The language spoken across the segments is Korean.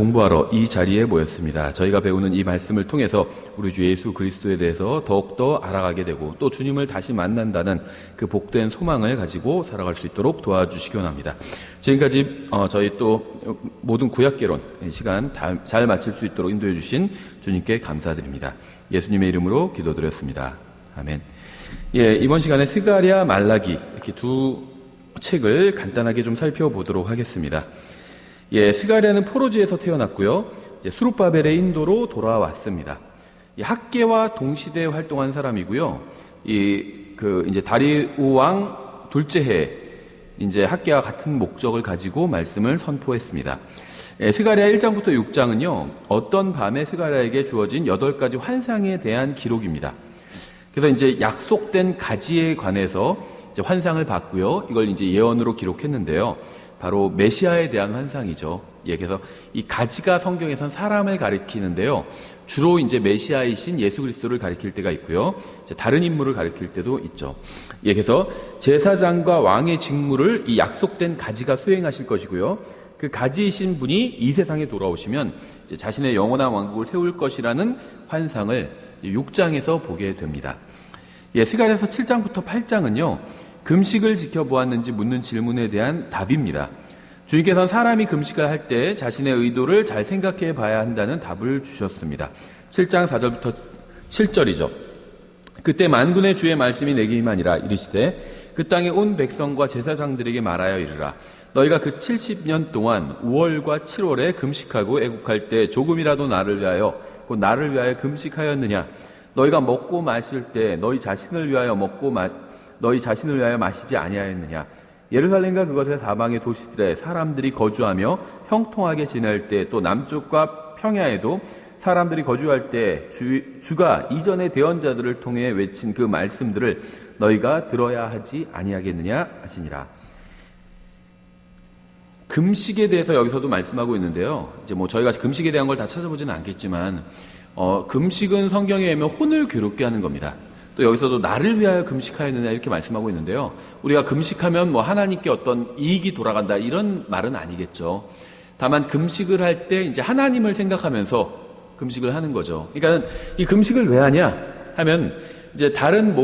공부하러 이 자리에 모였습니다. 저희가 배우는 이 말씀을 통해서 우리 주 예수 그리스도에 대해서 더욱더 알아가게 되고 또 주님을 다시 만난다는 그 복된 소망을 가지고 살아갈 수 있도록 도와주시기 원합니다. 지금까지 저희 또 모든 구약개론 시간 잘 마칠 수 있도록 인도해 주신 주님께 감사드립니다. 예수님의 이름으로 기도드렸습니다. 아멘. 이번 시간에 스가랴, 말라기 이렇게 두 책을 간단하게 좀 살펴보도록 하겠습니다. 스가랴는 포로지에서 태어났고요. 이제 수룹바벨의 인도로 돌아왔습니다. 학계와 동시대에 활동한 사람이고요. 이제 다리우 왕 둘째 해에 이제 학계와 같은 목적을 가지고 말씀을 선포했습니다. 스가랴 1장부터 6장은요. 어떤 밤에 스가랴에게 주어진 8가지 환상에 대한 기록입니다. 그래서 이제 약속된 가지에 관해서 이제 환상을 봤고요. 이걸 이제 예언으로 기록했는데요. 바로 메시아에 대한 환상이죠. 그래서 이 가지가 성경에선 사람을 가리키는데요. 주로 이제 메시아이신 예수 그리스도를 가리킬 때가 있고요. 이제 다른 인물을 가리킬 때도 있죠. 그래서 제사장과 왕의 직무를 이 약속된 가지가 수행하실 것이고요. 그 가지이신 분이 이 세상에 돌아오시면 이제 자신의 영원한 왕국을 세울 것이라는 환상을 6장에서 보게 됩니다. 스가랴서 7장부터 8장은요. 금식을 지켜보았는지 묻는 질문에 대한 답입니다. 주님께서는 사람이 금식을 할 때 자신의 의도를 잘 생각해 봐야 한다는 답을 주셨습니다. 7장 4절부터 7절이죠. 그때 만군의 주의 말씀이 내게 임하니라. 이르시되 그 땅에 온 백성과 제사장들에게 말하여 이르라. 너희가 그 70년 동안 5월과 7월에 금식하고 애국할 때 조금이라도 나를 위하여 곧 나를 위하여 금식하였느냐. 너희가 먹고 마실 때 너희 자신을 위하여 너희 자신을 위하여 마시지 아니하였느냐. 예루살렘과 그것의 사방의 도시들에 사람들이 거주하며 형통하게 지낼 때 또 남쪽과 평야에도 사람들이 거주할 때 주가 이전의 대언자들을 통해 외친 그 말씀들을 너희가 들어야 하지 아니하겠느냐 하시니라. 금식에 대해서 여기서도 말씀하고 있는데요. 이제 저희가 금식에 대한 걸 다 찾아보지는 않겠지만 금식은 성경에 의하면 혼을 괴롭게 하는 겁니다. 또 여기서도 나를 위하여 금식하였느냐 이렇게 말씀하고 있는데요. 우리가 금식하면 하나님께 어떤 이익이 돌아간다 이런 말은 아니겠죠. 다만 금식을 할 때 이제 하나님을 생각하면서 금식을 하는 거죠. 그러니까 이 금식을 왜 하냐 하면 이제 다른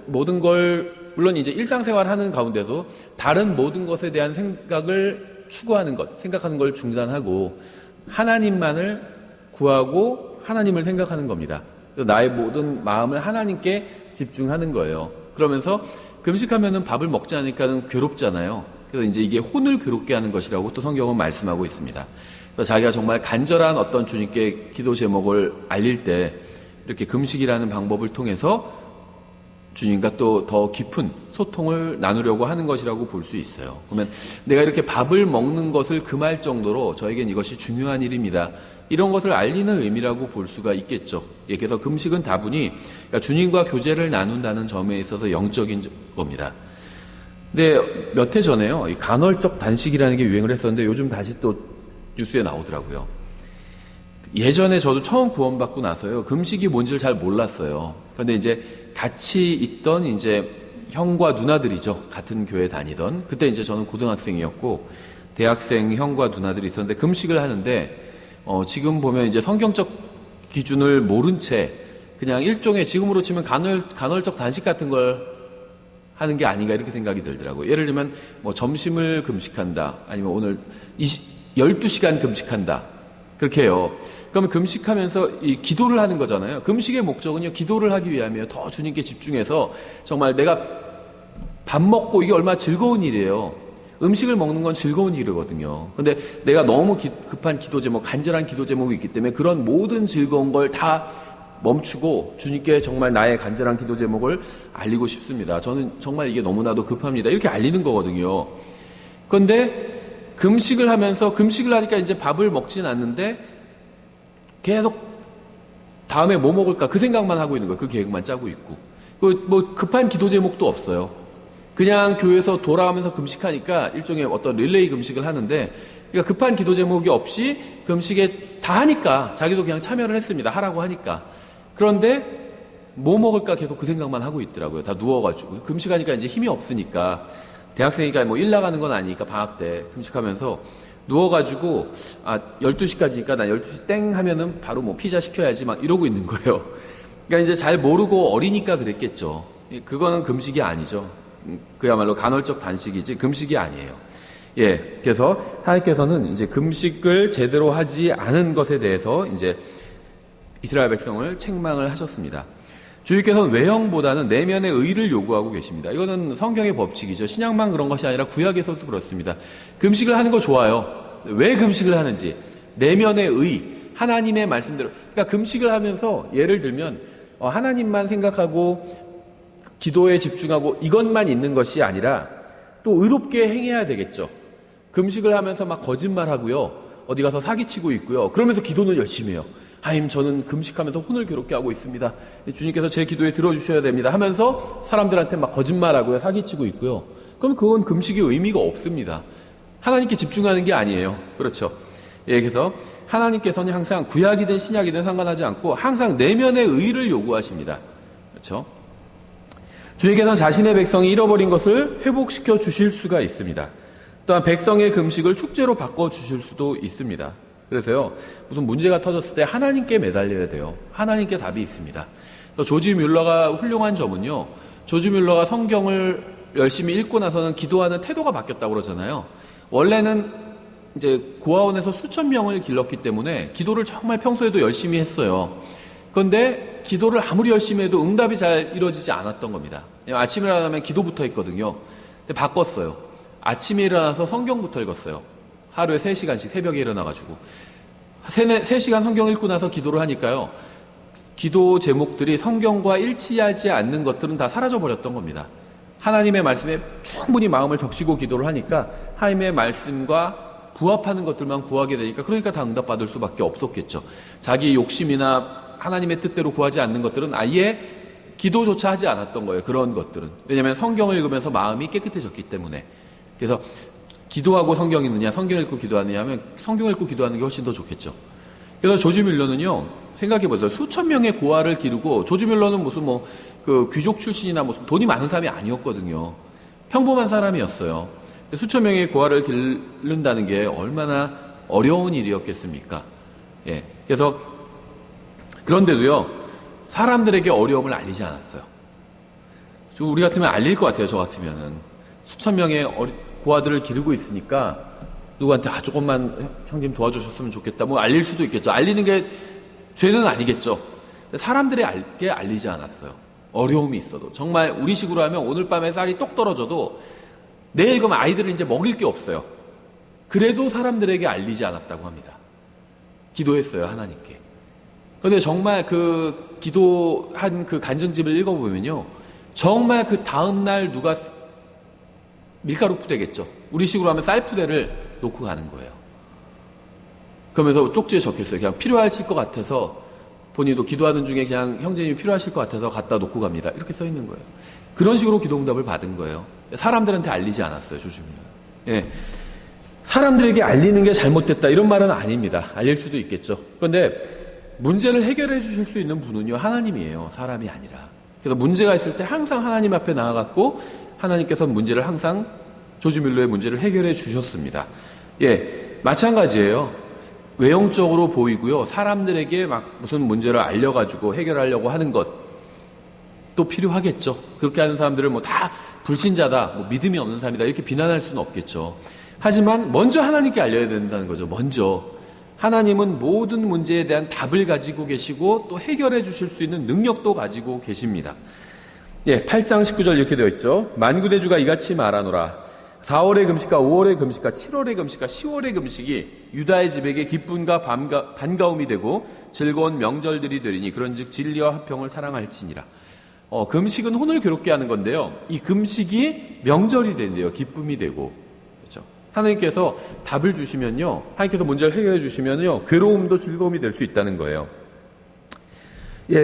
모든 걸 물론 이제 일상생활 하는 가운데도 다른 모든 것에 대한 생각을 추구하는 것, 생각하는 걸 중단하고 하나님만을 구하고 하나님을 생각하는 겁니다. 나의 모든 마음을 하나님께 집중하는 거예요. 그러면서 금식하면은 밥을 먹지 않으니까는 괴롭잖아요. 그래서 이제 이게 혼을 괴롭게 하는 것이라고 또 성경은 말씀하고 있습니다. 그래서 자기가 정말 간절한 어떤 주님께 기도 제목을 알릴 때 이렇게 금식이라는 방법을 통해서 주님과 또 더 깊은 소통을 나누려고 하는 것이라고 볼 수 있어요. 그러면 내가 이렇게 밥을 먹는 것을 금할 정도로 저에겐 이것이 중요한 일입니다. 이런 것을 알리는 의미라고 볼 수가 있겠죠. 그래서 금식은 다분히 그러니까 주님과 교제를 나눈다는 점에 있어서 영적인 겁니다. 근데 몇 해 전에요. 이 간헐적 단식이라는 게 유행을 했었는데 요즘 다시 또 뉴스에 나오더라고요. 예전에 저도 처음 구원받고 나서요. 금식이 뭔지를 잘 몰랐어요. 그런데 이제 같이 있던 이제 형과 누나들이죠. 같은 교회 다니던. 그때 이제 저는 고등학생이었고 대학생 형과 누나들이 있었는데 금식을 하는데 지금 보면 이제 성경적 기준을 모른 채 그냥 일종의 지금으로 치면 간헐적 단식 같은 걸 하는 게 아닌가 이렇게 생각이 들더라고요. 예를 들면 점심을 금식한다. 아니면 오늘 12시간 금식한다. 그렇게 해요. 그러면 금식하면서 이 기도를 하는 거잖아요. 금식의 목적은요. 기도를 하기 위함이에요. 더 주님께 집중해서 정말 내가 밥 먹고 이게 얼마나 즐거운 일이에요. 음식을 먹는 건 즐거운 일이거든요. 근데 내가 너무 급한 기도 제목, 간절한 기도 제목이 있기 때문에 그런 모든 즐거운 걸 다 멈추고 주님께 정말 나의 간절한 기도 제목을 알리고 싶습니다. 저는 정말 이게 너무나도 급합니다. 이렇게 알리는 거거든요. 그런데 금식을 하니까 이제 밥을 먹진 않는데 계속 다음에 뭐 먹을까 그 생각만 하고 있는 거예요. 그 계획만 짜고 있고. 급한 기도 제목도 없어요. 그냥 교회에서 돌아가면서 금식하니까 일종의 어떤 릴레이 금식을 하는데 그러니까 급한 기도 제목이 없이 금식에 다 하니까 자기도 그냥 참여를 했습니다. 하라고 하니까. 그런데 뭐 먹을까 계속 그 생각만 하고 있더라고요. 다 누워가지고. 금식하니까 이제 힘이 없으니까 대학생이니까 일 나가는 건 아니니까 방학 때 금식하면서 누워가지고 12시까지니까 나 12시 땡 하면은 바로 뭐 피자 시켜야지 막 이러고 있는 거예요. 그러니까 이제 잘 모르고 어리니까 그랬겠죠. 그거는 금식이 아니죠. 그야말로 간헐적 단식이지 금식이 아니에요. 예, 그래서 하나님께서는 이제 금식을 제대로 하지 않은 것에 대해서 이제 이스라엘 백성을 책망을 하셨습니다. 주님께서는 외형보다는 내면의 의를 요구하고 계십니다. 이거는 성경의 법칙이죠. 신약만 그런 것이 아니라 구약에서도 그렇습니다. 금식을 하는 거 좋아요. 왜 금식을 하는지. 내면의 의, 하나님의 말씀대로. 그러니까 금식을 하면서 예를 들면 하나님만 생각하고 기도에 집중하고 이것만 있는 것이 아니라 또 의롭게 행해야 되겠죠. 금식을 하면서 막 거짓말하고요. 어디 가서 사기치고 있고요. 그러면서 기도는 열심히 해요. 하나님, 저는 금식하면서 혼을 괴롭게 하고 있습니다. 주님께서 제 기도에 들어주셔야 됩니다 하면서 사람들한테 막 거짓말하고요. 사기치고 있고요. 그럼 그건 금식의 의미가 없습니다. 하나님께 집중하는 게 아니에요. 그렇죠. 예, 그래서 하나님께서는 항상 구약이든 신약이든 상관하지 않고 항상 내면의 의를 요구하십니다. 그렇죠. 주님께서는 자신의 백성이 잃어버린 것을 회복시켜 주실 수가 있습니다. 또한 백성의 금식을 축제로 바꿔주실 수도 있습니다. 그래서요, 무슨 문제가 터졌을 때 하나님께 매달려야 돼요. 하나님께 답이 있습니다. 조지 뮬러가 훌륭한 점은요, 조지 뮬러가 성경을 열심히 읽고 나서는 기도하는 태도가 바뀌었다고 그러잖아요. 원래는 이제 고아원에서 수천 명을 길렀기 때문에 기도를 정말 평소에도 열심히 했어요. 그런데 기도를 아무리 열심히 해도 응답이 잘 이루어지지 않았던 겁니다. 아침에 일어나면 기도부터 했거든요. 근데 바꿨어요. 아침에 일어나서 성경부터 읽었어요. 하루에 3시간씩 새벽에 일어나가지고 3시간 성경 읽고 나서 기도를 하니까요. 기도 제목들이 성경과 일치하지 않는 것들은 다 사라져버렸던 겁니다. 하나님의 말씀에 충분히 마음을 적시고 기도를 하니까 하나님의 말씀과 부합하는 것들만 구하게 되니까 그러니까 다 응답받을 수밖에 없었겠죠. 자기 욕심이나 하나님의 뜻대로 구하지 않는 것들은 아예 기도조차 하지 않았던 거예요. 그런 것들은. 왜냐하면 성경을 읽으면서 마음이 깨끗해졌기 때문에. 그래서 기도하고 성경 읽느냐, 성경 읽고 기도하느냐 하면 성경 읽고 기도하는 게 훨씬 더 좋겠죠. 그래서 조지 뮬러는요, 생각해보세요. 수천 명의 고아를 기르고, 조지 뮬러는 무슨 그 귀족 출신이나 무슨 돈이 많은 사람이 아니었거든요. 평범한 사람이었어요. 수천 명의 고아를 기른다는 게 얼마나 어려운 일이었겠습니까? 예. 그래서, 그런데도요, 사람들에게 어려움을 알리지 않았어요. 우리 같으면 알릴 것 같아요, 저 같으면은. 수천 명의 고아들을 기르고 있으니까 누구한테 조금만 형님 도와주셨으면 좋겠다 뭐 알릴 수도 있겠죠. 알리는 게 죄는 아니겠죠. 사람들에게 알리지 않았어요. 어려움이 있어도. 정말 우리식으로 하면 오늘 밤에 쌀이 똑 떨어져도 내일 그러면 아이들은 이제 먹일 게 없어요. 그래도 사람들에게 알리지 않았다고 합니다. 기도했어요, 하나님께. 그런데 정말 그 기도한 그 간증집을 읽어보면요, 정말 그 다음날 누가 밀가루 푸대겠죠. 우리식으로 하면 쌀 푸대를 놓고 가는 거예요. 그러면서 쪽지에 적혔어요. 그냥 필요하실 것 같아서, 본인도 기도하는 중에 그냥 형제님이 필요하실 것 같아서 갖다 놓고 갑니다. 이렇게 써 있는 거예요. 그런 식으로 기도응답을 받은 거예요. 사람들한테 알리지 않았어요, 조심히. 예. 사람들에게 알리는 게 잘못됐다 이런 말은 아닙니다. 알릴 수도 있겠죠. 그런데 문제를 해결해 주실 수 있는 분은요, 하나님이에요. 사람이 아니라. 그래서 문제가 있을 때 항상 하나님 앞에 나아갔고 하나님께서 문제를 항상 조지 뮬러의 문제를 해결해 주셨습니다. 예, 마찬가지예요. 외형적으로 보이고요. 사람들에게 막 무슨 문제를 알려가지고 해결하려고 하는 것도 필요하겠죠. 그렇게 하는 사람들을 다 불신자다, 믿음이 없는 사람이다 이렇게 비난할 수는 없겠죠. 하지만 먼저 하나님께 알려야 된다는 거죠. 먼저. 하나님은 모든 문제에 대한 답을 가지고 계시고 또 해결해 주실 수 있는 능력도 가지고 계십니다. 예, 8장 19절 이렇게 되어 있죠. 만구대주가 이같이 말하노라. 4월의 금식과 5월의 금식과 7월의 금식과 10월의 금식이 유다의 집에게 기쁨과 반가움이 되고 즐거운 명절들이 되리니 그런즉 진리와 화평을 사랑할지니라. 금식은 혼을 괴롭게 하는 건데요. 이 금식이 명절이 된대요. 기쁨이 되고. 그렇죠? 하나님께서 답을 주시면요. 하나님께서 문제를 해결해 주시면요. 괴로움도 즐거움이 될 수 있다는 거예요. 예,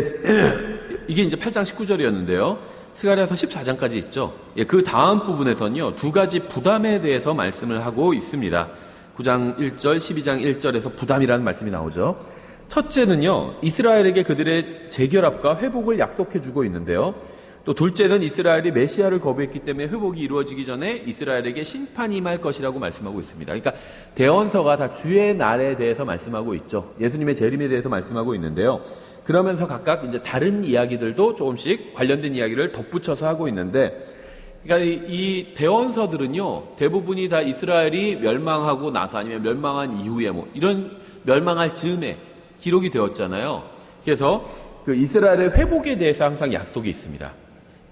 이게 이제 8장 19절이었는데요. 스가랴서 14장까지 있죠. 예, 그 다음 부분에서는요, 두 가지 부담에 대해서 말씀을 하고 있습니다. 9장 1절, 12장 1절에서 부담이라는 말씀이 나오죠. 첫째는요, 이스라엘에게 그들의 재결합과 회복을 약속해 주고 있는데요. 또 또 둘째는 이스라엘이 메시아를 거부했기 때문에 회복이 이루어지기 전에 이스라엘에게 심판이 임할 것이라고 말씀하고 있습니다. 그러니까 대언서가 다 주의 날에 대해서 말씀하고 있죠. 예수님의 재림에 대해서 말씀하고 있는데요. 그러면서 각각 이제 다른 이야기들도 조금씩 관련된 이야기를 덧붙여서 하고 있는데, 그러니까 이 대언서들은요, 대부분이 다 이스라엘이 멸망하고 나서 아니면 멸망한 이후에 뭐 이런 멸망할 즈음에 기록이 되었잖아요. 그래서 그 이스라엘의 회복에 대해서 항상 약속이 있습니다.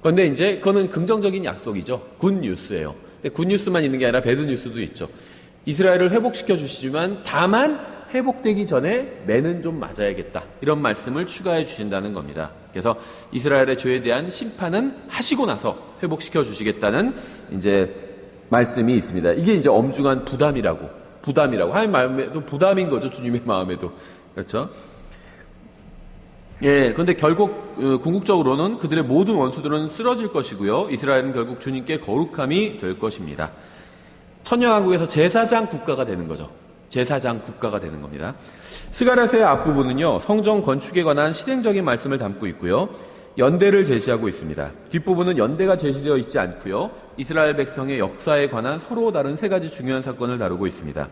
그런데 이제 그거는 긍정적인 약속이죠. 굿뉴스예요. 근데 굿뉴스만 있는 게 아니라 배드뉴스도 있죠. 이스라엘을 회복시켜 주시지만 다만 회복되기 전에 매는 좀 맞아야겠다. 이런 말씀을 추가해 주신다는 겁니다. 그래서 이스라엘의 죄에 대한 심판은 하시고 나서 회복시켜 주시겠다는 이제 말씀이 있습니다. 이게 이제 엄중한 부담이라고. 하나님 마음에도 부담인 거죠. 주님의 마음에도. 그렇죠? 예, 그런데 결국 궁극적으로는 그들의 모든 원수들은 쓰러질 것이고요. 이스라엘은 결국 주님께 거룩함이 될 것입니다. 천년왕국에서 제사장 국가가 되는 거죠. 제사장 국가가 되는 겁니다. 스가랴서의 앞부분은요, 성전 건축에 관한 실행적인 말씀을 담고 있고요. 연대를 제시하고 있습니다. 뒷부분은 연대가 제시되어 있지 않고요. 이스라엘 백성의 역사에 관한 서로 다른 세 가지 중요한 사건을 다루고 있습니다.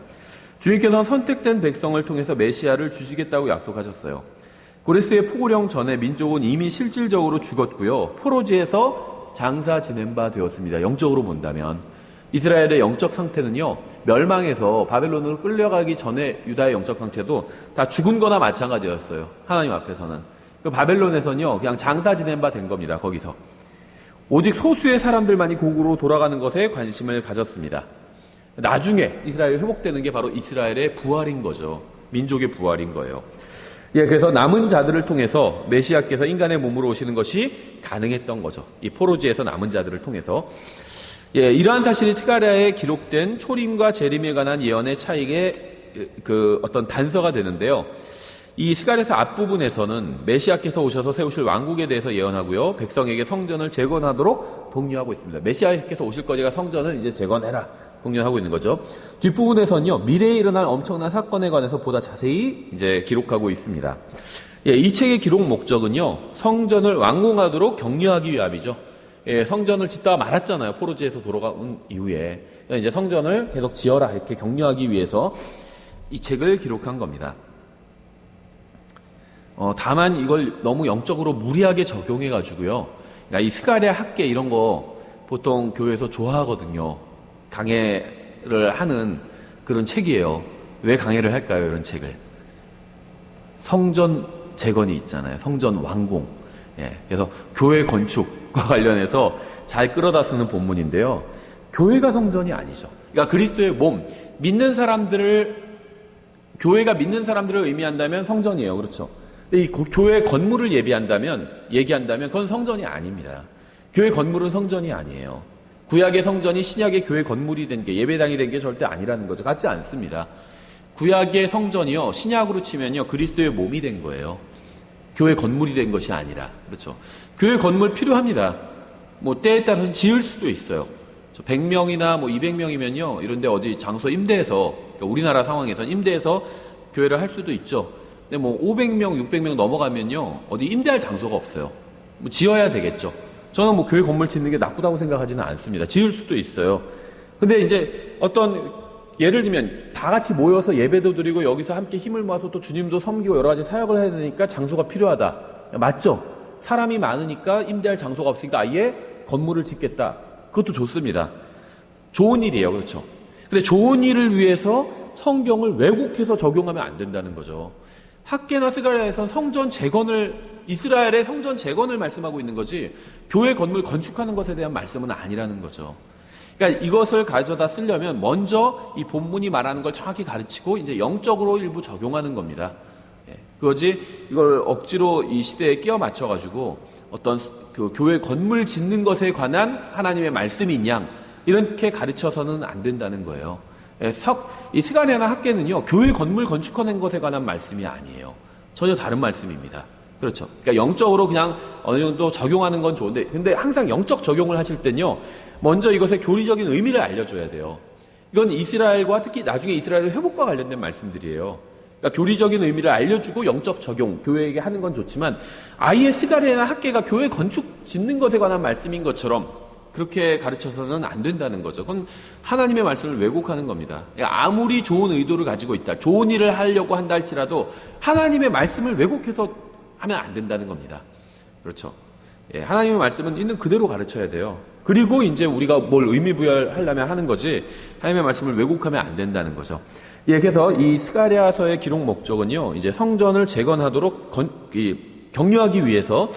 주님께서는 선택된 백성을 통해서 메시아를 주시겠다고 약속하셨어요. 고레스의 포고령 전에 민족은 이미 실질적으로 죽었고요. 포로지에서 장사 지낸 바 되었습니다. 영적으로 본다면. 이스라엘의 영적 상태는요, 멸망해서 바벨론으로 끌려가기 전에 유다의 영적 상태도 다 죽은 거나 마찬가지였어요. 하나님 앞에서는. 그 바벨론에서는요, 그냥 장사 지낸 바 된 겁니다. 거기서. 오직 소수의 사람들만이 고국으로 돌아가는 것에 관심을 가졌습니다. 나중에 이스라엘이 회복되는 게 바로 이스라엘의 부활인 거죠. 민족의 부활인 거예요. 예, 그래서 남은 자들을 통해서 메시아께서 인간의 몸으로 오시는 것이 가능했던 거죠. 이 포로지에서 남은 자들을 통해서. 예, 이러한 사실이 스가랴에 기록된 초림과 재림에 관한 예언의 차이의 그 어떤 단서가 되는데요. 이 스가랴서 앞부분에서는 메시아께서 오셔서 세우실 왕국에 대해서 예언하고요. 백성에게 성전을 재건하도록 독려하고 있습니다. 메시아께서 오실 거니까 성전을 이제 재건해라. 독려하고 있는 거죠. 뒷부분에서는요, 미래에 일어날 엄청난 사건에 관해서 보다 자세히 이제 기록하고 있습니다. 예, 이 책의 기록 목적은요, 성전을 완공하도록 격려하기 위함이죠. 예, 성전을 짓다가 말았잖아요. 포로지에서 돌아온 이후에. 그러니까 이제 성전을 계속 지어라. 이렇게 격려하기 위해서 이 책을 기록한 겁니다. 다만 이걸 너무 영적으로 무리하게 적용해가지고요. 그러니까 이 스가랴 학계 이런 거 보통 교회에서 좋아하거든요. 강해를 하는 그런 책이에요. 왜 강해를 할까요? 이런 책을. 성전 재건이 있잖아요. 성전 완공. 예, 그래서 교회 건축과 관련해서 잘 끌어다 쓰는 본문인데요. 교회가 성전이 아니죠. 그러니까 그리스도의 몸, 믿는 사람들을, 교회가 믿는 사람들을 의미한다면 성전이에요. 그렇죠. 근데 이 교회 건물을 얘기한다면 그건 성전이 아닙니다. 교회 건물은 성전이 아니에요. 구약의 성전이 신약의 교회 건물이 된 게, 예배당이 된 게 절대 아니라는 거죠. 같지 않습니다. 구약의 성전이요, 신약으로 치면요, 그리스도의 몸이 된 거예요. 교회 건물이 된 것이 아니라. 그렇죠. 교회 건물 필요합니다. 뭐 때에 따라서 지을 수도 있어요. 100명이나 뭐 200명이면요, 이런데 어디 장소 임대해서, 그러니까 우리나라 상황에서는 임대해서 교회를 할 수도 있죠. 근데 뭐 500명, 600명 넘어가면요, 어디 임대할 장소가 없어요. 뭐 지어야 되겠죠. 저는 뭐 교회 건물 짓는 게 나쁘다고 생각하지는 않습니다. 지을 수도 있어요. 근데 이제 어떤, 예를 들면 다 같이 모여서 예배도 드리고 여기서 함께 힘을 모아서 또 주님도 섬기고 여러 가지 사역을 해야 되니까 장소가 필요하다. 맞죠? 사람이 많으니까 임대할 장소가 없으니까 아예 건물을 짓겠다. 그것도 좋습니다. 좋은 일이에요. 그렇죠? 근데 좋은 일을 위해서 성경을 왜곡해서 적용하면 안 된다는 거죠. 학계나 스가랴에서는 성전 재건을, 이스라엘의 성전 재건을 말씀하고 있는 거지 교회 건물 건축하는 것에 대한 말씀은 아니라는 거죠. 그러니까 이것을 가져다 쓰려면 먼저 이 본문이 말하는 걸 정확히 가르치고 이제 영적으로 일부 적용하는 겁니다. 그거지 이걸 억지로 이 시대에 끼워 맞춰가지고 어떤 그 교회 건물 짓는 것에 관한 하나님의 말씀인 양 이렇게 가르쳐서는 안 된다는 거예요. 이 스가랴나 학계는요, 교회 건물 건축하는 것에 관한 말씀이 아니에요. 전혀 다른 말씀입니다. 그렇죠. 그러니까 영적으로 그냥 어느 정도 적용하는 건 좋은데, 근데 항상 영적 적용을 하실 땐요, 먼저 이것의 교리적인 의미를 알려줘야 돼요. 이건 이스라엘과 특히 나중에 이스라엘의 회복과 관련된 말씀들이에요. 그러니까 교리적인 의미를 알려주고 영적 적용, 교회에게 하는 건 좋지만 아예 스가랴나 학개가 교회 건축 짓는 것에 관한 말씀인 것처럼 그렇게 가르쳐서는 안 된다는 거죠. 그건 하나님의 말씀을 왜곡하는 겁니다. 아무리 좋은 의도를 가지고 있다, 좋은 일을 하려고 한다 할지라도 하나님의 말씀을 왜곡해서 하면 안 된다는 겁니다. 그렇죠. 예, 하나님의 말씀은 있는 그대로 가르쳐야 돼요. 그리고 이제 우리가 뭘 의미부여하려면 하는 거지 하나님의 말씀을 왜곡하면 안 된다는 거죠. 예, 그래서 이 스가랴서의 기록 목적은요, 이제 성전을 재건하도록 격려하기 위해서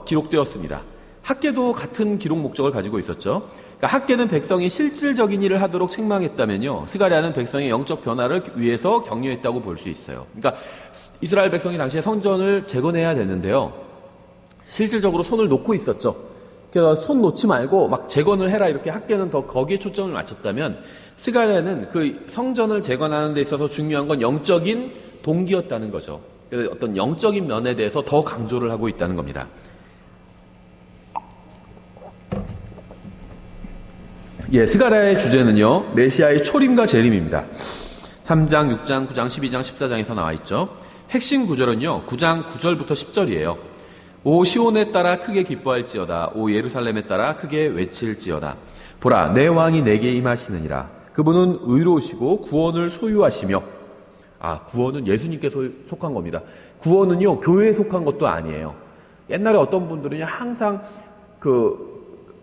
기록되었습니다. 학개도 같은 기록 목적을 가지고 있었죠. 그러니까 학개는 백성이 실질적인 일을 하도록 책망했다면요, 스가랴는 백성의 영적 변화를 위해서 격려했다고 볼 수 있어요. 그러니까 이스라엘 백성이 당시에 성전을 재건해야 되는데요, 실질적으로 손을 놓고 있었죠. 그래서 손 놓지 말고 막 재건을 해라, 이렇게 학개는 더 거기에 초점을 맞췄다면 스가랴는 그 성전을 재건하는 데 있어서 중요한 건 영적인 동기였다는 거죠. 그래서 어떤 영적인 면에 대해서 더 강조를 하고 있다는 겁니다. 예, 스가랴의 주제는요, 메시아의 초림과 재림입니다. 3장, 6장, 9장, 12장, 14장에서 나와 있죠. 핵심 구절은요, 9장 9절부터 10절이에요. 오 시온에 따라 크게 기뻐할지어다. 오 예루살렘에 따라 크게 외칠지어다. 보라, 내 왕이 내게 임하시느니라. 그분은 의로우시고 구원을 소유하시며, 구원은 예수님께 속한 겁니다. 구원은요, 교회에 속한 것도 아니에요. 옛날에 어떤 분들은요, 항상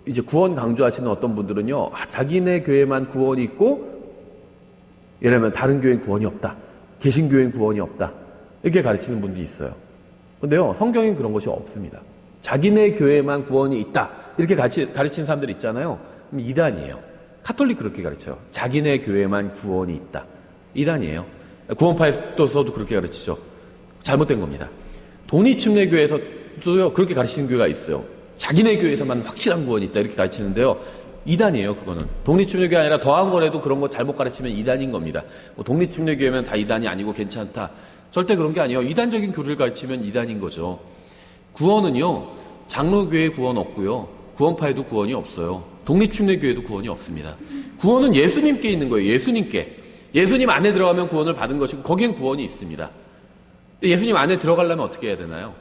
이제 구원 강조하시는 어떤 분들은요, 자기네 교회만 구원이 있고, 예를 들면 다른 교회는 구원이 없다, 개신교회는 구원이 없다, 이렇게 가르치는 분들이 있어요. 근데요, 성경엔 그런 것이 없습니다. 자기네 교회만 구원이 있다, 이렇게 가르치는 사람들 있잖아요. 그럼 이단이에요. 카톨릭 그렇게 가르쳐요. 자기네 교회만 구원이 있다. 이단이에요. 구원파에서도 그렇게 가르치죠. 잘못된 겁니다. 독립침례교회에서도요, 그렇게 가르치는 교회가 있어요. 자기네 교회에서만 확실한 구원이 있다, 이렇게 가르치는데요, 이단이에요. 그거는 독립침례교회 아니라 더한 거라도 그런 거 잘못 가르치면 이단인 겁니다. 독립침례교회면 다 이단이 아니고 괜찮다, 절대 그런 게 아니에요. 이단적인 교리를 가르치면 이단인 거죠. 구원은요, 장로교회에 구원 없고요, 구원파에도 구원이 없어요. 독립침례교회도 구원이 없습니다. 구원은 예수님께 있는 거예요. 예수님께. 예수님 안에 들어가면 구원을 받은 것이고 거기엔 구원이 있습니다. 예수님 안에 들어가려면 어떻게 해야 되나요?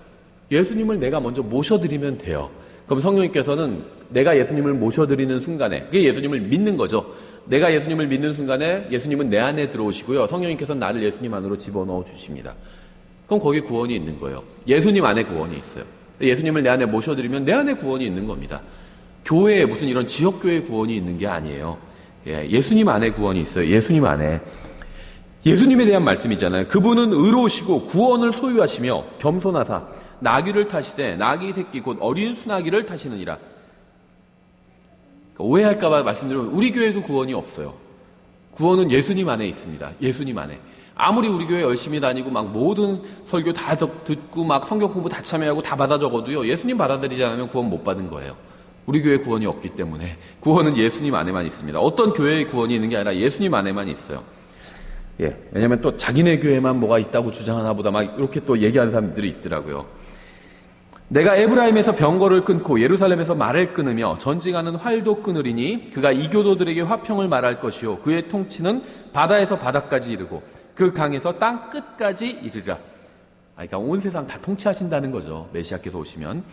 예수님을 내가 먼저 모셔드리면 돼요. 그럼 성령님께서는 내가 예수님을 모셔드리는 순간에, 그게 예수님을 믿는 거죠. 내가 예수님을 믿는 순간에 예수님은 내 안에 들어오시고요, 성령님께서는 나를 예수님 안으로 집어넣어 주십니다. 그럼 거기에 구원이 있는 거예요. 예수님 안에 구원이 있어요. 예수님을 내 안에 모셔드리면 내 안에 구원이 있는 겁니다. 교회에 무슨 이런 지역교회 구원이 있는 게 아니에요. 예수님 안에 구원이 있어요. 예수님 안에. 예수님에 대한 말씀이잖아요. 그분은 의로우시고 구원을 소유하시며 겸손하사 나귀를 타시되 나귀 새끼 곧 어린 수나귀를 타시느니라. 오해할까봐 말씀드리면 우리 교회도 구원이 없어요. 구원은 예수님 안에 있습니다. 예수님 안에. 아무리 우리 교회 열심히 다니고 막 모든 설교 다 듣고 막 성경 공부 다 참여하고 다 받아 적어도요, 예수님 받아들이지 않으면 구원 못 받은 거예요. 우리 교회 구원이 없기 때문에. 구원은 예수님 안에만 있습니다. 어떤 교회의 구원이 있는 게 아니라 예수님 안에만 있어요. 예, 왜냐면 또 자기네 교회만 뭐가 있다고 주장하나 보다 막 이렇게 또 얘기하는 사람들이 있더라고요. 내가 에브라임에서 병거를 끊고 예루살렘에서 말을 끊으며 전징하는 활도 끊으리니 그가 이교도들에게 화평을 말할 것이요 그의 통치는 바다에서 바다까지 이르고 그 강에서 땅 끝까지 이르리라. 그러니까 온 세상 다 통치하신다는 거죠. 메시아께서 오시면.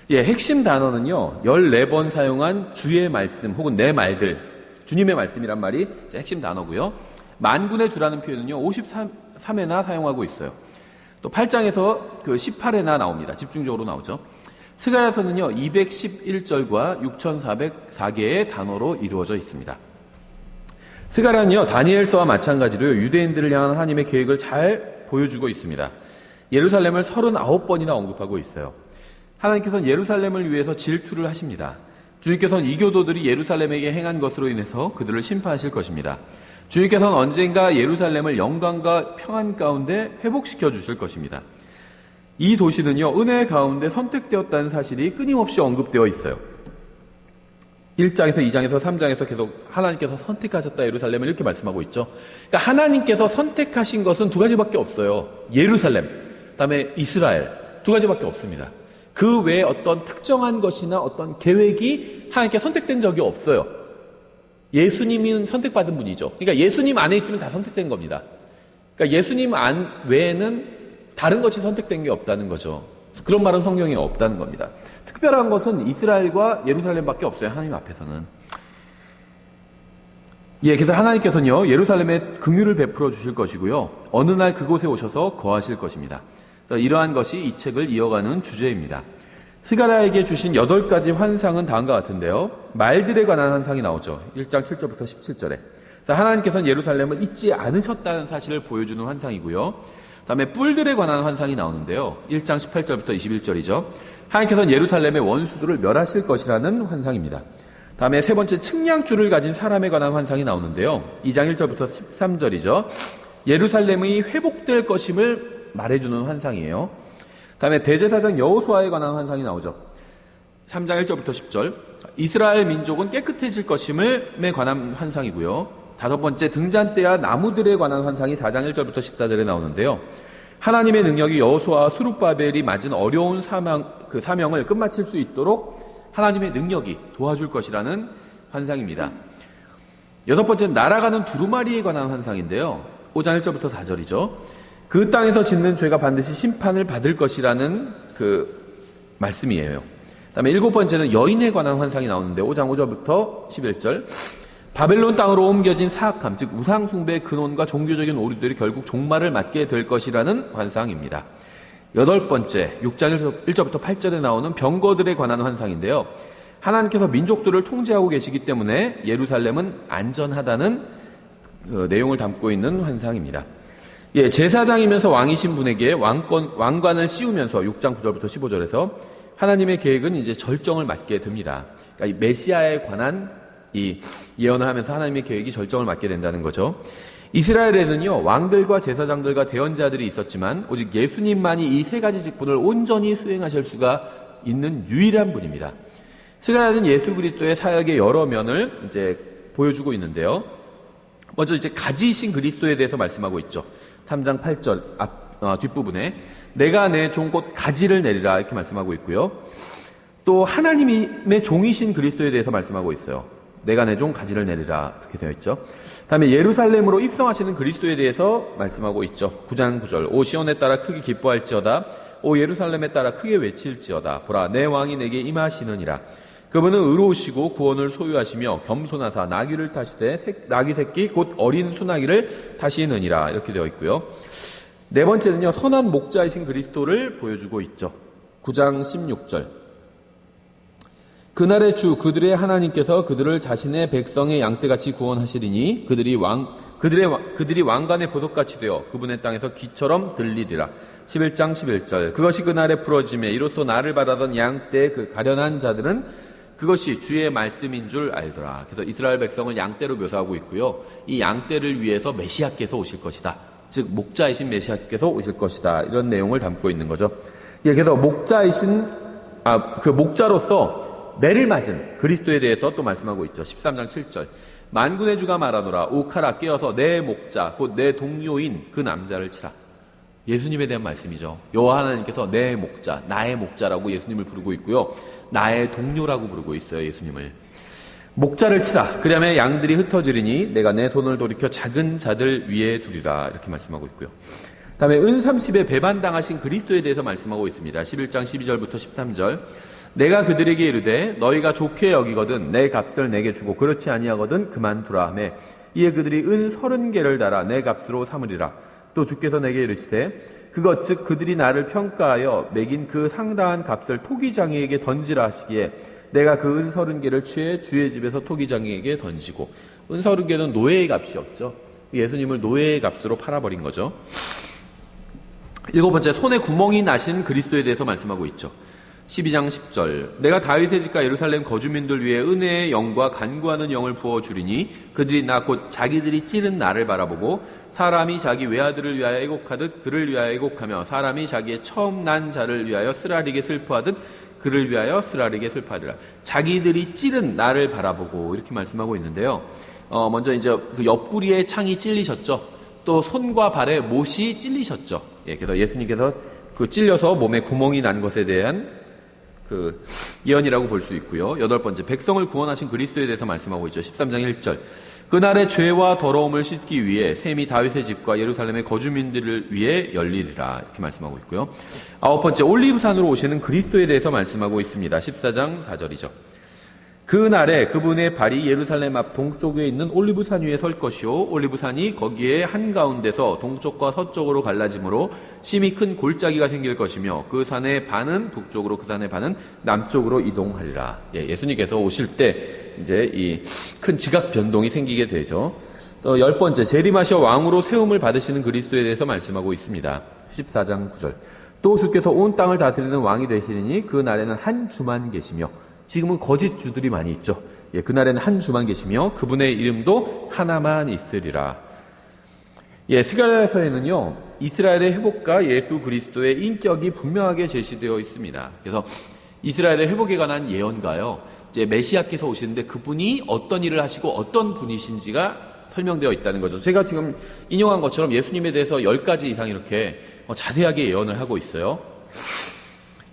예, 핵심 단어는요, 14번 사용한 주의 말씀 혹은 내 말들, 주님의 말씀이란 말이 핵심 단어고요. 만군의 주라는 표현은요, 53회나 사용하고 있어요. 또 8장에서 그 18회나 나옵니다. 집중적으로 나오죠. 스가랴서는요, 211절과 6404개의 단어로 이루어져 있습니다. 스가랴는요, 다니엘서와 마찬가지로 유대인들을 향한 하나님의 계획을 잘 보여주고 있습니다. 예루살렘을 39번이나 언급하고 있어요. 하나님께서는 예루살렘을 위해서 질투를 하십니다. 주님께서는 이교도들이 예루살렘에게 행한 것으로 인해서 그들을 심판하실 것입니다. 주님께서는 언젠가 예루살렘을 영광과 평안 가운데 회복시켜 주실 것입니다. 이 도시는요, 은혜 가운데 선택되었다는 사실이 끊임없이 언급되어 있어요. 1장에서 2장에서 3장에서 계속 하나님께서 선택하셨다 예루살렘을 이렇게 말씀하고 있죠. 그러니까 하나님께서 선택하신 것은 두 가지밖에 없어요. 예루살렘, 그다음에 이스라엘, 두 가지밖에 없습니다. 그 외에 어떤 특정한 것이나 어떤 계획이 하나님께 선택된 적이 없어요. 예수님은 선택받은 분이죠. 그러니까 예수님 안에 있으면 다 선택된 겁니다. 그러니까 예수님 외에는 다른 것이 선택된 게 없다는 거죠. 그런 말은 성경에 없다는 겁니다. 특별한 것은 이스라엘과 예루살렘밖에 없어요. 하나님 앞에서는. 그래서 하나님께서는요, 예루살렘에 긍휼을 베풀어 주실 것이고요, 어느 날 그곳에 오셔서 거하실 것입니다. 이러한 것이 이 책을 이어가는 주제입니다. 스가랴에게 주신 8가지 환상은 다음과 같은데요. 말들에 관한 환상이 나오죠. 1장 7절부터 17절에. 하나님께서는 예루살렘을 잊지 않으셨다는 사실을 보여주는 환상이고요. 다음에 뿔들에 관한 환상이 나오는데요. 1장 18절부터 21절이죠. 하나님께서는 예루살렘의 원수들을 멸하실 것이라는 환상입니다. 다음에 세 번째 측량줄을 가진 사람에 관한 환상이 나오는데요. 2장 1절부터 13절이죠. 예루살렘이 회복될 것임을 말해주는 환상이에요. 다음에 대제사장 여호수아에 관한 환상이 나오죠. 3장 1절부터 10절. 이스라엘 민족은 깨끗해질 것임에 관한 환상이고요. 다섯 번째 등잔대와 나무들에 관한 환상이 4장 1절부터 14절에 나오는데요. 하나님의 능력이 여호수아와 스룹바벨이 맞은 어려운 사명을 끝마칠 수 있도록 하나님의 능력이 도와줄 것이라는 환상입니다. 여섯 번째는 날아가는 두루마리에 관한 환상인데요. 5장 1절부터 4절이죠. 그 땅에서 짓는 죄가 반드시 심판을 받을 것이라는 말씀이에요. 그다음에 일곱 번째는 여인에 관한 환상이 나오는데 5장 5절부터 11절. 바벨론 땅으로 옮겨진 사악함, 즉 우상숭배의 근원과 종교적인 오류들이 결국 종말을 맞게 될 것이라는 환상입니다. 여덟 번째, 6장 1절부터 8절에 나오는 병거들에 관한 환상인데요. 하나님께서 민족들을 통제하고 계시기 때문에 예루살렘은 안전하다는 내용을 담고 있는 환상입니다. 제사장이면서 왕이신 분에게 왕관을 씌우면서 6장 9절부터 15절에서 하나님의 계획은 이제 절정을 맞게 됩니다. 그러니까 이 메시아에 관한 이 예언을 하면서 하나님의 계획이 절정을 맞게 된다는 거죠. 이스라엘에는요, 왕들과 제사장들과 대언자들이 있었지만 오직 예수님만이 이 세 가지 직분을 온전히 수행하실 수가 있는 유일한 분입니다. 스가랴는 예수 그리스도의 사역의 여러 면을 이제 보여주고 있는데요. 먼저 이제 가지이신 그리스도에 대해서 말씀하고 있죠. 3장 8절 뒷부분에 내가 내 종 곧 가지를 내리라 이렇게 말씀하고 있고요. 또 하나님의 종이신 그리스도에 대해서 말씀하고 있어요. 내가 내 종 가지를 내리라 그렇게 되어 있죠. 다음에 예루살렘으로 입성하시는 그리스도에 대해서 말씀하고 있죠. 9장 9절 오 시온에 따라 크게 기뻐할지어다 오 예루살렘에 따라 크게 외칠지어다 보라 내 왕이 내게 임하시느니라. 그분은 의로우시고 구원을 소유하시며 겸손하사 나귀를 타시되 나귀 새끼 곧 어린 수나귀를 타시느니라 이렇게 되어 있고요. 네 번째는요, 선한 목자이신 그리스도를 보여주고 있죠. 9장 16절 그날의 주 그들의 하나님께서 그들을 자신의 백성의 양떼같이 구원하시리니 그들이 왕관의 보석같이 되어 그분의 땅에서 귀처럼 들리리라. 11장 11절 그것이 그날의 부러짐에 이로써 나를 바라던 양떼의 그 가련한 자들은 그것이 주의 말씀인 줄 알더라. 그래서 이스라엘 백성을 양떼로 묘사하고 있고요. 이 양떼를 위해서 메시아께서 오실 것이다. 즉 목자이신 메시아께서 오실 것이다. 이런 내용을 담고 있는 거죠. 그래서 그 목자로서 매를 맞은 그리스도에 대해서 또 말씀하고 있죠. 13장 7절 만군의 주가 말하노라 오카라 깨어서 내 목자 곧 내 동료인 그 남자를 치라. 예수님에 대한 말씀이죠. 여호와 하나님께서 내 목자, 나의 목자라고 예수님을 부르고 있고요. 나의 동료라고 부르고 있어요. 예수님을. 목자를 치라. 그리하면 양들이 흩어지리니 내가 내 손을 돌이켜 작은 자들 위에 두리라. 이렇게 말씀하고 있고요. 다음에 은 30에 배반당하신 그리스도에 대해서 말씀하고 있습니다. 11장 12절부터 13절 내가 그들에게 이르되 너희가 좋게 여기거든 내 값을 내게 주고 그렇지 아니하거든 그만두라 하매 이에 그들이 은 30개를 달아 내 값으로 삼으리라. 또 주께서 내게 이르시되 그것 즉 그들이 나를 평가하여 매긴 그 상당한 값을 토기장이에게 던지라 하시기에 내가 그 은 30개를 취해 주의 집에서 토기장이에게 던지고 은 30개는 노예의 값이었죠. 예수님을 노예의 값으로 팔아버린 거죠. 일곱 번째 손에 구멍이 나신 그리스도에 대해서 말씀하고 있죠. 12장 10절 내가 다윗의 집과 예루살렘 거주민들 위해 은혜의 영과 간구하는 영을 부어주리니 그들이 나 곧 자기들이 찌른 나를 바라보고 사람이 자기 외아들을 위하여 애곡하듯 그를 위하여 애곡하며 사람이 자기의 처음 난 자를 위하여 쓰라리게 슬퍼하듯 그를 위하여 쓰라리게 슬퍼하리라. 자기들이 찌른 나를 바라보고 이렇게 말씀하고 있는데요. 먼저 이제 그 옆구리에 창이 찔리셨죠. 또 손과 발에 못이 찔리셨죠. 그래서 예수님께서 그 찔려서 몸에 구멍이 난 것에 대한 그 예언이라고 볼 수 있고요. 여덟 번째 백성을 구원하신 그리스도에 대해서 말씀하고 있죠. 13장 1절 그날의 죄와 더러움을 씻기 위해 셈이 다윗의 집과 예루살렘의 거주민들을 위해 열리리라. 이렇게 말씀하고 있고요. 9번째, 올리브산으로 오시는 그리스도에 대해서 말씀하고 있습니다. 14장 4절이죠. 그날에 그분의 발이 예루살렘 앞 동쪽에 있는 올리브산 위에 설 것이요 올리브산이 거기에 한가운데서 동쪽과 서쪽으로 갈라짐으로 심히 큰 골짜기가 생길 것이며 그 산의 반은 북쪽으로 그 산의 반은 남쪽으로 이동하리라. 예수님께서 오실 때 이제 이 큰 지각 변동이 생기게 되죠. 또 10번째, 재림하셔 왕으로 세움을 받으시는 그리스도에 대해서 말씀하고 있습니다. 14장 9절. 또 주께서 온 땅을 다스리는 왕이 되시리니 그 날에는 한 주만 계시며, 지금은 거짓 주들이 많이 있죠. 그날에는 한 주만 계시며 그분의 이름도 하나만 있으리라. 스가랴서에는요, 이스라엘의 회복과 예수 그리스도의 인격이 분명하게 제시되어 있습니다. 그래서 이스라엘의 회복에 관한 예언가요, 이제 메시아께서 오시는데 그분이 어떤 일을 하시고 어떤 분이신지가 설명되어 있다는 거죠. 제가 지금 인용한 것처럼 예수님에 대해서 10가지 이상 이렇게 자세하게 예언을 하고 있어요.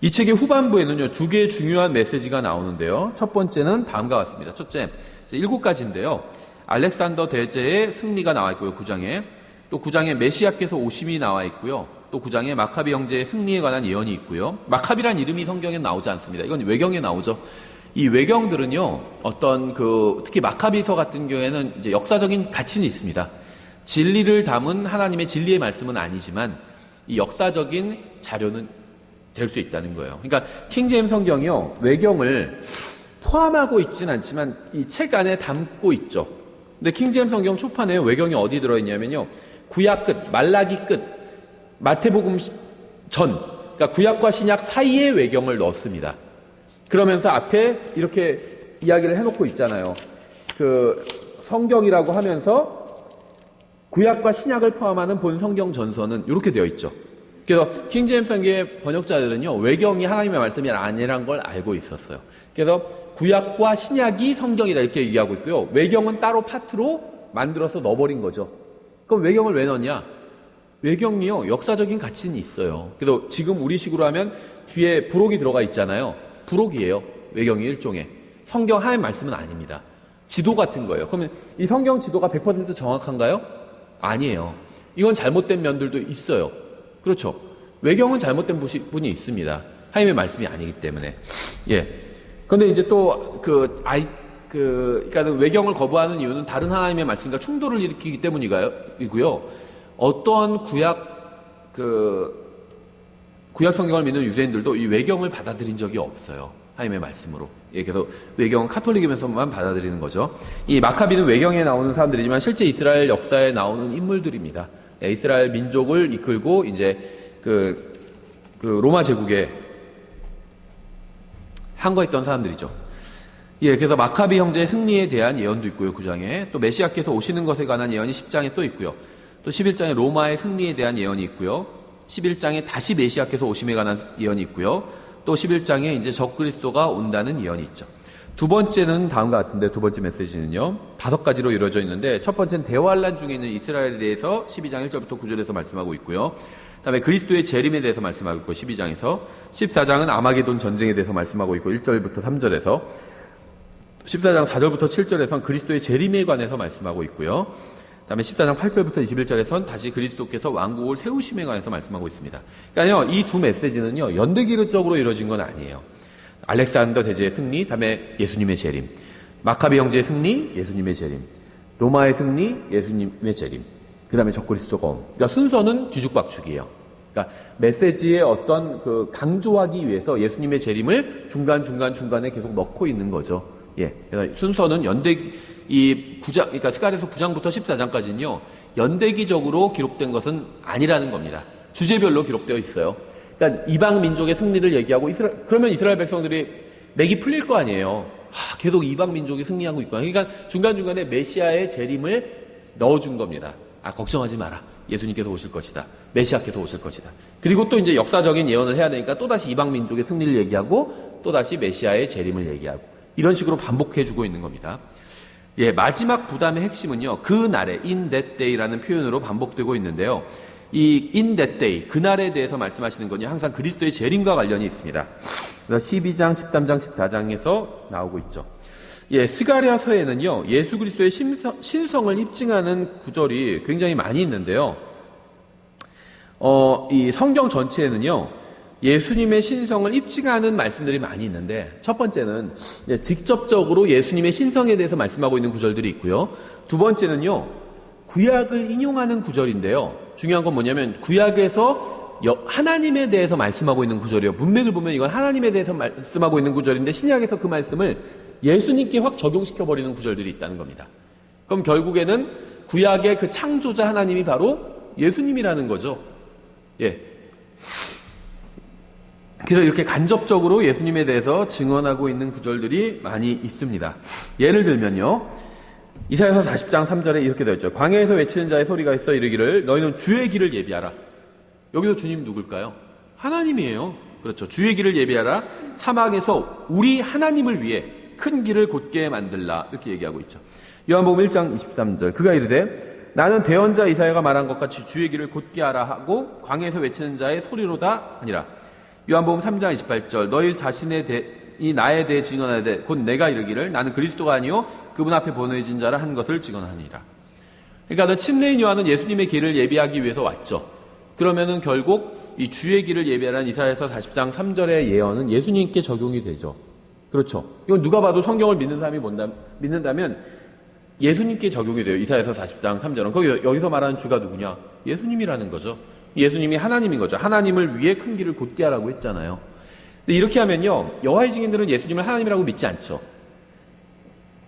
이 책의 후반부에는요, 2개의 중요한 메시지가 나오는데요. 첫 번째는 다음과 같습니다. 첫째, 7가지인데요. 알렉산더 대제의 승리가 나와 있고요, 9장에. 또 9장에 메시아께서 오심이 나와 있고요. 또 9장에 마카비 형제의 승리에 관한 예언이 있고요. 마카비란 이름이 성경에 나오지 않습니다. 이건 외경에 나오죠. 이 외경들은요, 어떤 특히 마카비서 같은 경우에는 이제 역사적인 가치는 있습니다. 진리를 담은 하나님의 진리의 말씀은 아니지만 이 역사적인 자료는 될 수 있다는 거예요. 그러니까 킹제임스 성경이요, 외경을 포함하고 있지는 않지만 이 책 안에 담고 있죠. 근데 킹제임스 성경 초판에 외경이 어디 들어있냐면요, 구약 끝, 말라기 끝, 마태복음 전, 그러니까 구약과 신약 사이에 외경을 넣었습니다. 그러면서 앞에 이렇게 이야기를 해놓고 있잖아요. 성경이라고 하면서 구약과 신약을 포함하는 본 성경 전서는 이렇게 되어 있죠. 그래서 킹제임스 성경의 번역자들은요, 외경이 하나님의 말씀이 아니라는 걸 알고 있었어요. 그래서 구약과 신약이 성경이다 이렇게 얘기하고 있고요. 외경은 따로 파트로 만들어서 넣어버린 거죠. 그럼 외경을 왜 넣냐? 외경이요, 역사적인 가치는 있어요. 그래서 지금 우리식으로 하면 뒤에 부록이 들어가 있잖아요. 부록이에요. 외경이 일종의. 성경 하나님 말씀은 아닙니다. 지도 같은 거예요. 그러면 이 성경 지도가 100% 정확한가요? 아니에요. 이건 잘못된 면들도 있어요. 그렇죠. 외경은 잘못된 부분이 있습니다. 하나님의 말씀이 아니기 때문에. 그런데 이제 또 그러니까 외경을 거부하는 이유는 다른 하나님의 말씀과 충돌을 일으키기 때문이고요. 어떠한 구약 성경을 믿는 유대인들도 이 외경을 받아들인 적이 없어요. 하나님의 말씀으로. 그래서 외경은 카톨릭이면서만 받아들이는 거죠. 이 마카비는 외경에 나오는 사람들이지만 실제 이스라엘 역사에 나오는 인물들입니다. 이스라엘 민족을 이끌고 이제 로마 제국에 항거했던 사람들이죠. 그래서 마카비 형제의 승리에 대한 예언도 있고요, 9장에. 또 메시아께서 오시는 것에 관한 예언이 10장에 또 있고요. 또 11장에 로마의 승리에 대한 예언이 있고요. 11장에 다시 메시아께서 오심에 관한 예언이 있고요. 또 11장에 이제 적그리스도가 온다는 예언이 있죠. 두 번째는 다음과 같은데, 두 번째 메시지는요, 5가지로 이루어져 있는데, 첫 번째는 대환란 중에 있는 이스라엘에 대해서 12장 1절부터 9절에서 말씀하고 있고요. 그다음에 그리스도의 재림에 대해서 말씀하고 있고 12장에서, 14장은 아마게돈 전쟁에 대해서 말씀하고 있고 1절부터 3절에서, 14장 4절부터 7절에서는 그리스도의 재림에 관해서 말씀하고 있고요. 그다음에 14장 8절부터 21절에선 다시 그리스도께서 왕국을 세우심에 관해서 말씀하고 있습니다. 그러니까요, 이 두 메시지는요, 연대기적으로 이루어진 건 아니에요. 알렉산더 대제의 승리, 다음에 예수님의 재림, 마카비 형제의 승리, 예수님의 재림, 로마의 승리, 예수님의 재림, 그 다음에 적그리스도가 옴. 그러니까 순서는 뒤죽박죽이에요. 그러니까 메시지의 어떤 강조하기 위해서 예수님의 재림을 중간에 계속 넣고 있는 거죠. 그래서 순서는 그러니까 스가랴서 9장부터 14장까지는요, 연대기적으로 기록된 것은 아니라는 겁니다. 주제별로 기록되어 있어요. 그러니까 이방 민족의 승리를 얘기하고 그러면 이스라엘 백성들이 맥이 풀릴 거 아니에요. 계속 이방 민족이 승리하고 있구나. 그러니까 중간중간에 메시아의 재림을 넣어준 겁니다. 걱정하지 마라. 예수님께서 오실 것이다. 메시아께서 오실 것이다. 그리고 또 이제 역사적인 예언을 해야 되니까 또다시 이방 민족의 승리를 얘기하고 또다시 메시아의 재림을 얘기하고 이런 식으로 반복해주고 있는 겁니다. 마지막 부담의 핵심은요, 그 날에 in that day라는 표현으로 반복되고 있는데요. 이 in that day, 그날에 대해서 말씀하시는 건요, 항상 그리스도의 재림과 관련이 있습니다. 그래서 12장, 13장, 14장에서 나오고 있죠. 스가랴서에는요, 예수 그리스도의 신성을 입증하는 구절이 굉장히 많이 있는데요. 이 성경 전체에는요, 예수님의 신성을 입증하는 말씀들이 많이 있는데, 첫 번째는 직접적으로 예수님의 신성에 대해서 말씀하고 있는 구절들이 있고요. 두 번째는요, 구약을 인용하는 구절인데요. 중요한 건 뭐냐면, 구약에서 하나님에 대해서 말씀하고 있는 구절이에요. 문맥을 보면 이건 하나님에 대해서 말씀하고 있는 구절인데, 신약에서 그 말씀을 예수님께 확 적용시켜버리는 구절들이 있다는 겁니다. 그럼 결국에는 구약의 그 창조자 하나님이 바로 예수님이라는 거죠. 그래서 이렇게 간접적으로 예수님에 대해서 증언하고 있는 구절들이 많이 있습니다. 예를 들면요, 이사야서 40장 3절에 이렇게 되어 있죠. 광야에서 외치는 자의 소리가 있어 이르기를 너희는 주의 길을 예비하라. 여기서 주님 누굴까요? 하나님이에요. 그렇죠. 주의 길을 예비하라. 사막에서 우리 하나님을 위해 큰 길을 곧게 만들라. 이렇게 얘기하고 있죠. 요한복음 1장 23절 그가 이르되 나는 대언자 이사야가 말한 것 같이 주의 길을 곧게 하라 하고 광야에서 외치는 자의 소리로다 하니라. 요한복음 3장 28절 너희 자신이 나에 대해 증언하되 곧 내가 이르기를 나는 그리스도가 아니요 그분 앞에 보내진 자라 한 것을 증언하니라. 그러니까 침례인 요한은 예수님의 길을 예비하기 위해서 왔죠. 그러면은 결국 이 주의 길을 예비하라는 이사야서 40장 3절의 예언은 예수님께 적용이 되죠. 그렇죠. 이건 누가 봐도 성경을 믿는 사람이 믿는다면 예수님께 적용이 돼요. 이사야서 40장 3절은. 거기 여기서 말하는 주가 누구냐? 예수님이라는 거죠. 예수님이 하나님인 거죠. 하나님을 위해 큰 길을 곧게 하라고 했잖아요. 근데 이렇게 하면요, 여호와의 증인들은 예수님을 하나님이라고 믿지 않죠.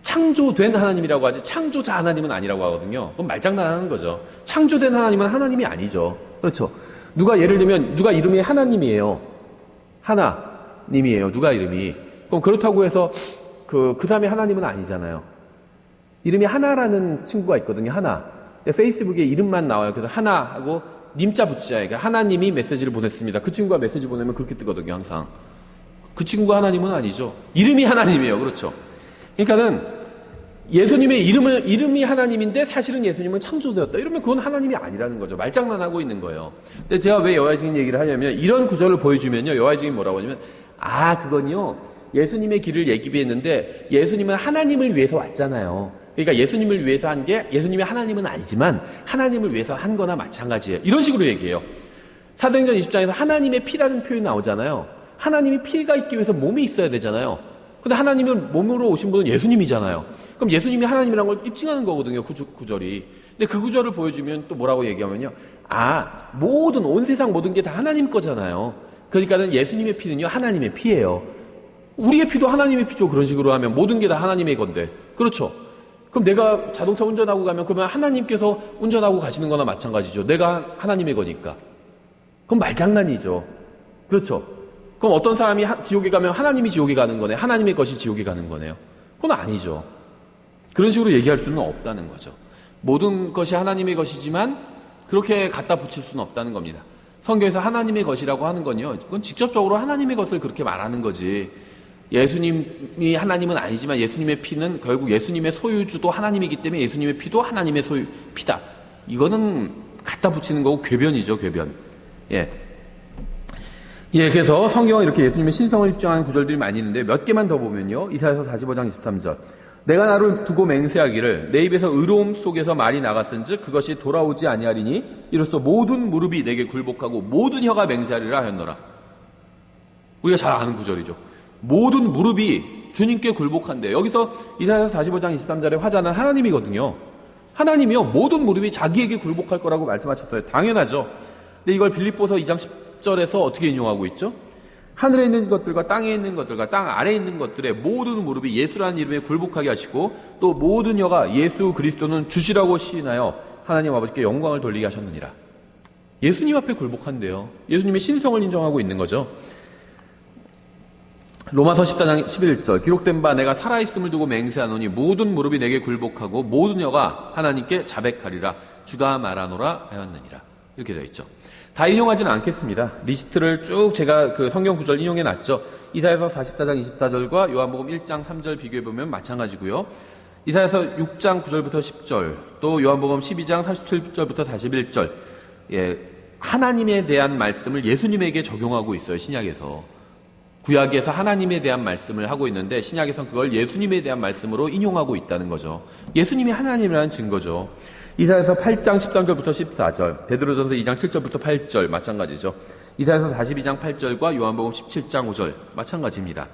창조된 하나님이라고 하지 창조자 하나님은 아니라고 하거든요. 그건 말장난하는 거죠. 창조된 하나님은 하나님이 아니죠. 그렇죠. 누가 예를 들면 누가 이름이 하나님이에요. 하나님이에요. 누가 이름이. 그럼 그렇다고 해서 그 사람이 하나님은 아니잖아요. 이름이 하나라는 친구가 있거든요. 하나. 페이스북에 이름만 나와요. 그래서 하나하고 님자 붙이자. 그러니까 하나님이 메시지를 보냈습니다. 그 친구가 메시지 보내면 그렇게 뜨거든요. 항상. 그 친구가 하나님은 아니죠. 이름이 하나님이에요. 그렇죠. 그러니까는 예수님의 이름이 하나님인데 사실은 예수님은 창조되었다. 이러면 그건 하나님이 아니라는 거죠. 말장난하고 있는 거예요. 근데 제가 왜 여호와의 증인 얘기를 하냐면 이런 구절을 보여주면요. 여호와의 증인 뭐라고 하냐면 그건요. 예수님의 길을 예비했는데 예수님은 하나님을 위해서 왔잖아요. 그러니까 예수님을 위해서 한 게 예수님이 하나님은 아니지만 하나님을 위해서 한 거나 마찬가지예요. 이런 식으로 얘기해요. 사도행전 20장에서 하나님의 피라는 표현이 나오잖아요. 하나님이 피가 있기 위해서 몸이 있어야 되잖아요. 근데 하나님은 몸으로 오신 분은 예수님이잖아요. 그럼 예수님이 하나님이라는 걸 입증하는 거거든요. 구절이. 근데 그 구절을 보여주면 또 뭐라고 얘기하면요. 온 세상 모든 게 다 하나님 거잖아요. 그러니까는 예수님의 피는요. 하나님의 피예요. 우리의 피도 하나님의 피죠. 그런 식으로 하면 모든 게 다 하나님의 건데. 그렇죠. 그럼 내가 자동차 운전하고 가면 그러면 하나님께서 운전하고 가시는 거나 마찬가지죠. 내가 하나님의 거니까. 그럼 말장난이죠. 그렇죠. 그럼 어떤 사람이 지옥에 가면 하나님이 지옥에 가는 거네. 하나님의 것이 지옥에 가는 거네요. 그건 아니죠. 그런 식으로 얘기할 수는 없다는 거죠. 모든 것이 하나님의 것이지만 그렇게 갖다 붙일 수는 없다는 겁니다. 성경에서 하나님의 것이라고 하는 건요. 그건 직접적으로 하나님의 것을 그렇게 말하는 거지. 예수님이 하나님은 아니지만 예수님의 피는 결국 예수님의 소유주도 하나님이기 때문에 예수님의 피도 하나님의 피다. 이거는 갖다 붙이는 거고 궤변이죠. 궤변. 그래서 성경은 이렇게 예수님의 신성을 입증하는 구절들이 많이 있는데 몇 개만 더 보면요. 이사야서 45장 23절. 내가 나를 두고 맹세하기를 내 입에서 의로움 속에서 말이 나갔은즉 그것이 돌아오지 아니하리니 이로써 모든 무릎이 내게 굴복하고 모든 혀가 맹세하리라 하였노라. 우리가 잘 아는 구절이죠. 모든 무릎이 주님께 굴복한대. 여기서 이사야서 45장 23절의 화자는 하나님이거든요. 하나님이요. 모든 무릎이 자기에게 굴복할 거라고 말씀하셨어요. 당연하죠. 근데 이걸 빌립보서 2장 10절에서 어떻게 인용하고 있죠? 하늘에 있는 것들과 땅에 있는 것들과 땅 아래에 있는 것들의 모든 무릎이 예수라는 이름에 굴복하게 하시고 또 모든 혀가 예수 그리스도는 주시라고 시인하여 하나님 아버지께 영광을 돌리게 하셨느니라. 예수님 앞에 굴복한대요. 예수님의 신성을 인정하고 있는 거죠. 로마서 14장 11절 기록된 바 내가 살아있음을 두고 맹세하노니 모든 무릎이 내게 굴복하고 모든 혀가 하나님께 자백하리라 주가 말하노라 하였느니라. 이렇게 되어 있죠. 다 인용하지는 않겠습니다. 리스트를 쭉 제가 그 성경 구절 인용해 놨죠. 이사야서 44장 24절과 요한복음 1장 3절 비교해 보면 마찬가지고요. 이사야서 6장 9절부터 10절, 또 요한복음 12장 47절부터 41절. 하나님에 대한 말씀을 예수님에게 적용하고 있어요. 신약에서. 구약에서 하나님에 대한 말씀을 하고 있는데 신약에서는 그걸 예수님에 대한 말씀으로 인용하고 있다는 거죠. 예수님이 하나님이라는 증거죠. 이사야서 8장 13절부터 14절, 베드로전서 2장 7절부터 8절 마찬가지죠. 이사야서 42장 8절과 요한복음 17장 5절 마찬가지입니다.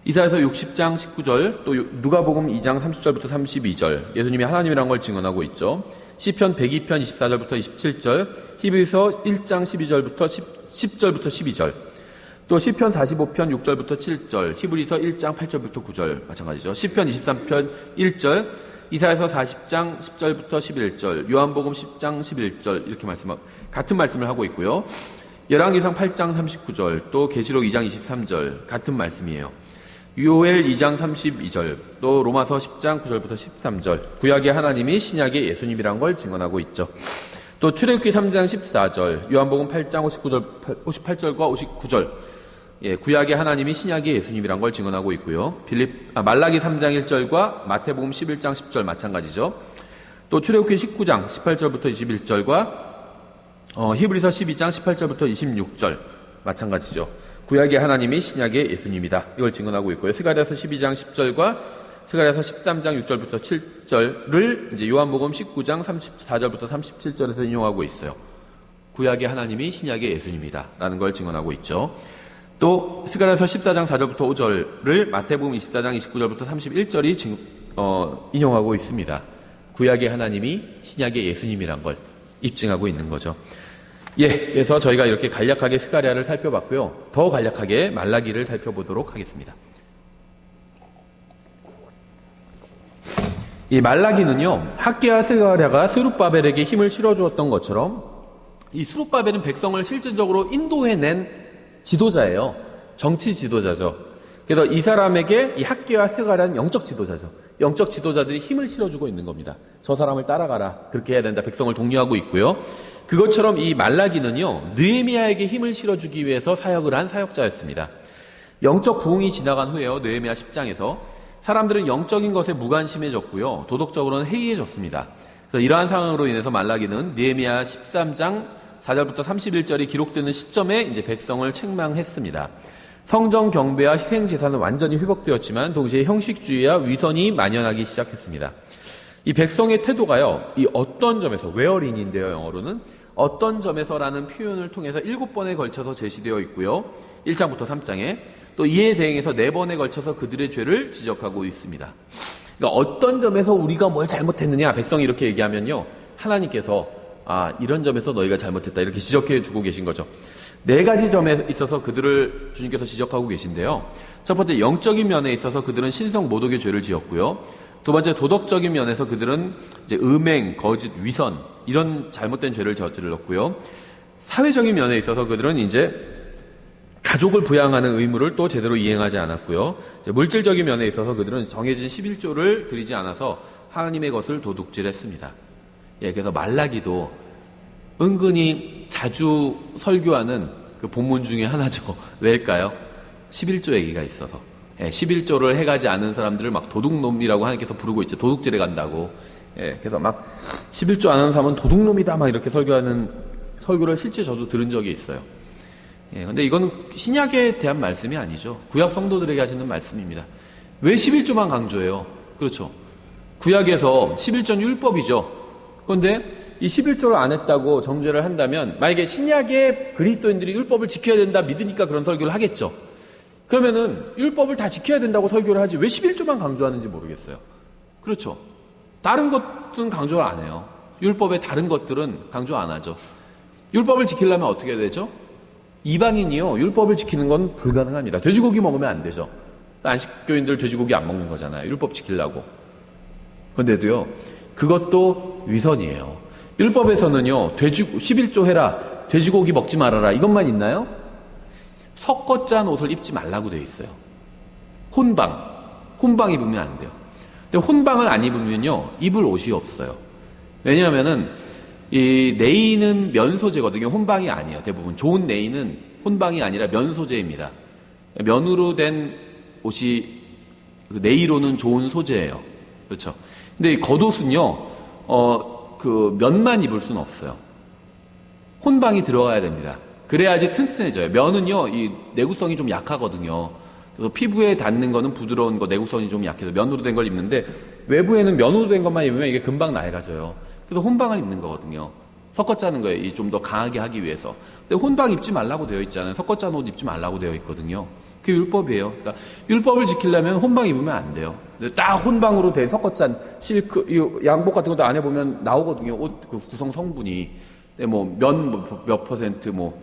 이사야서 60장 19절, 또 누가복음 2장 30절부터 32절, 예수님이 하나님이라는 걸 증언하고 있죠. 시편 102편 24절부터 27절, 히브리서 1장 12절부터 10절부터 12절, 또 시편 45편 6절부터 7절, 히브리서 1장 8절부터 9절 마찬가지죠. 시편 23편 1절, 이사야서 40장 10절부터 11절, 요한복음 10장 11절 이렇게 같은 말씀을 하고 있고요. 열왕기상 8장 39절, 또 계시록 2장 23절 같은 말씀이에요. 요엘 2장 32절, 또 로마서 10장 9절부터 13절, 구약의 하나님이 신약의 예수님이란 걸 증언하고 있죠. 또 출애굽기 3장 14절, 요한복음 8장 58절과 59절, 구약의 하나님이 신약의 예수님이란 걸 증언하고 있고요. 말라기 3장 1절과 마태복음 11장 10절 마찬가지죠. 또 출애굽기 19장 18절부터 21절과 히브리서 12장 18절부터 26절 마찬가지죠. 구약의 하나님이 신약의 예수님이다. 이걸 증언하고 있고요. 스가랴서 12장 10절과 스가랴서 13장 6절부터 7절을 이제 요한복음 19장 34절부터 37절에서 인용하고 있어요. 구약의 하나님이 신약의 예수님이다라는 걸 증언하고 있죠. 또 스가랴서 14장 4절부터 5절을 마태복음 24장 29절부터 31절이 인용하고 있습니다. 구약의 하나님이 신약의 예수님이란 걸 입증하고 있는 거죠. 그래서 저희가 이렇게 간략하게 스가랴를 살펴봤고요. 더 간략하게 말라기를 살펴보도록 하겠습니다. 이 말라기는요, 학개와 스가랴가 스룹바벨에게 힘을 실어주었던 것처럼 이 스룹바벨은 백성을 실질적으로 인도해낸 지도자예요. 정치 지도자죠. 그래서 이 사람에게 이 학개와 스가랴는 영적 지도자죠. 영적 지도자들이 힘을 실어주고 있는 겁니다. 저 사람을 따라가라. 그렇게 해야 된다. 백성을 독려하고 있고요. 그것처럼 이 말라기는요, 느헤미야에게 힘을 실어주기 위해서 사역을 한 사역자였습니다. 영적 부흥이 지나간 후에요, 느헤미야 10장에서 사람들은 영적인 것에 무관심해졌고요, 도덕적으로는 해이해졌습니다. 그래서 이러한 상황으로 인해서 말라기는 느헤미야 13장 4절부터 31절이 기록되는 시점에 이제 백성을 책망했습니다. 성전 경배와 희생 제사는 완전히 회복되었지만 동시에 형식주의와 위선이 만연하기 시작했습니다. 이 백성의 태도가요, 이 어떤 점에서, where인인데요, 영어로는 어떤 점에서라는 표현을 통해서 7번에 걸쳐서 제시되어 있고요. 1장부터 3장에 또 이에 대응해서 4번에 걸쳐서 그들의 죄를 지적하고 있습니다. 그러니까 어떤 점에서 우리가 뭘 잘못했느냐, 백성이 이렇게 얘기하면요, 하나님께서 이런 점에서 너희가 잘못했다 이렇게 지적해 주고 계신 거죠. 4가지 점에 있어서 그들을 주님께서 지적하고 계신데요. 첫 번째, 영적인 면에 있어서 그들은 신성 모독의 죄를 지었고요. 두 번째, 도덕적인 면에서 그들은 이제 음행, 거짓, 위선 이런 잘못된 죄를 저질렀고요. 사회적인 면에 있어서 그들은 이제 가족을 부양하는 의무를 또 제대로 이행하지 않았고요. 이제 물질적인 면에 있어서 그들은 정해진 11조를 드리지 않아서 하나님의 것을 도둑질했습니다. 그래서 말라기도 은근히 자주 설교하는 그 본문 중에 하나죠. 왜일까요? 11조 얘기가 있어서. 11조를 해가지 않은 사람들을 막 도둑놈이라고 하나님께서 부르고 있죠. 도둑질해 간다고. 그래서 막 11조 안 하는 사람은 도둑놈이다 막 이렇게 설교하는 설교를 실제 저도 들은 적이 있어요. 근데 이거는 신약에 대한 말씀이 아니죠. 구약 성도들에게 하시는 말씀입니다. 왜 11조만 강조해요? 그렇죠. 구약에서 11조는 율법이죠. 그런데 이 11조를 안 했다고 정죄를 한다면 만약에 신약의 그리스도인들이 율법을 지켜야 된다 믿으니까 그런 설교를 하겠죠. 그러면은 율법을 다 지켜야 된다고 설교를 하지 왜 11조만 강조하는지 모르겠어요. 그렇죠. 다른 것은 강조를 안 해요. 율법의 다른 것들은 강조 안 하죠. 율법을 지키려면 어떻게 해야 되죠? 이방인이요, 율법을 지키는 건 불가능합니다. 돼지고기 먹으면 안 되죠. 안식교인들 돼지고기 안 먹는 거잖아요. 율법 지키려고. 그런데도요, 그것도 위선이에요. 율법에서는요, 11조 해라, 돼지고기 먹지 말아라, 이것만 있나요? 섞어 짠 옷을 입지 말라고 되어 있어요. 혼방 입으면 안 돼요. 근데 혼방을 안 입으면요, 입을 옷이 없어요. 왜냐하면은, 이 네이는 면 소재거든요. 혼방이 아니에요. 대부분 좋은 네이는 혼방이 아니라 면 소재입니다. 면으로 된 옷이 네이로는 좋은 소재예요. 그렇죠. 근데 겉옷은요, 그 면만 입을 수는 없어요. 혼방이 들어가야 됩니다. 그래야지 튼튼해져요. 면은요, 이 내구성이 좀 약하거든요. 그래서 피부에 닿는 거는 부드러운 거, 내구성이 좀 약해서 면으로 된 걸 입는데 외부에는 면으로 된 것만 입으면 이게 금방 낡아져요. 그래서 혼방을 입는 거거든요. 섞어 짜는 거예요. 이 좀 더 강하게 하기 위해서. 근데 혼방 입지 말라고 되어 있잖아요. 섞어 짠 옷 입지 말라고 되어 있거든요. 그게 율법이에요. 그러니까 율법을 지키려면 혼방 입으면 안 돼요. 근데 딱 혼방으로 된 섞어 짠 실크, 이 양복 같은 것도 안에 보면 나오거든요. 옷 그 구성 성분이. 근데 뭐 면 몇 퍼센트 뭐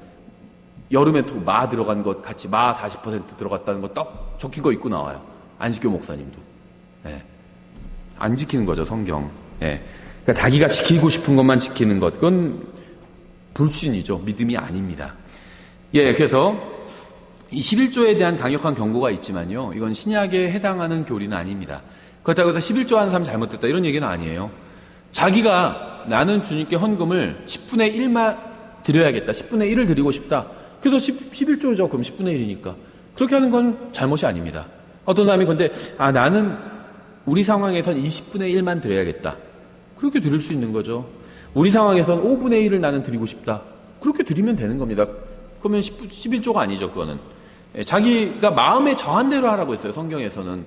여름에 또 마 들어간 것 같이 마 40% 들어갔다는 거 딱 적힌 거 입고 나와요. 안식교 목사님도. 예. 안 지키는 거죠, 성경. 예. 그러니까 자기가 지키고 싶은 것만 지키는 것, 그건 불신이죠. 믿음이 아닙니다. 예, 그래서 이 11조에 대한 강력한 경고가 있지만요, 이건 신약에 해당하는 교리는 아닙니다. 그렇다고 해서 11조 하는 사람 잘못됐다 이런 얘기는 아니에요. 자기가 나는 주님께 헌금을 10분의 1만 드려야겠다. 10분의 1을 드리고 싶다. 그래서 11조죠. 그럼 10분의 1이니까. 그렇게 하는 건 잘못이 아닙니다. 어떤 사람이 근데 나는 우리 상황에선 20분의 1만 드려야겠다. 그렇게 드릴 수 있는 거죠. 우리 상황에선 5분의 1을 나는 드리고 싶다. 그렇게 드리면 되는 겁니다. 그러면 11조가 아니죠, 그거는. 자기가 마음에 정한 대로 하라고 했어요, 성경에서는.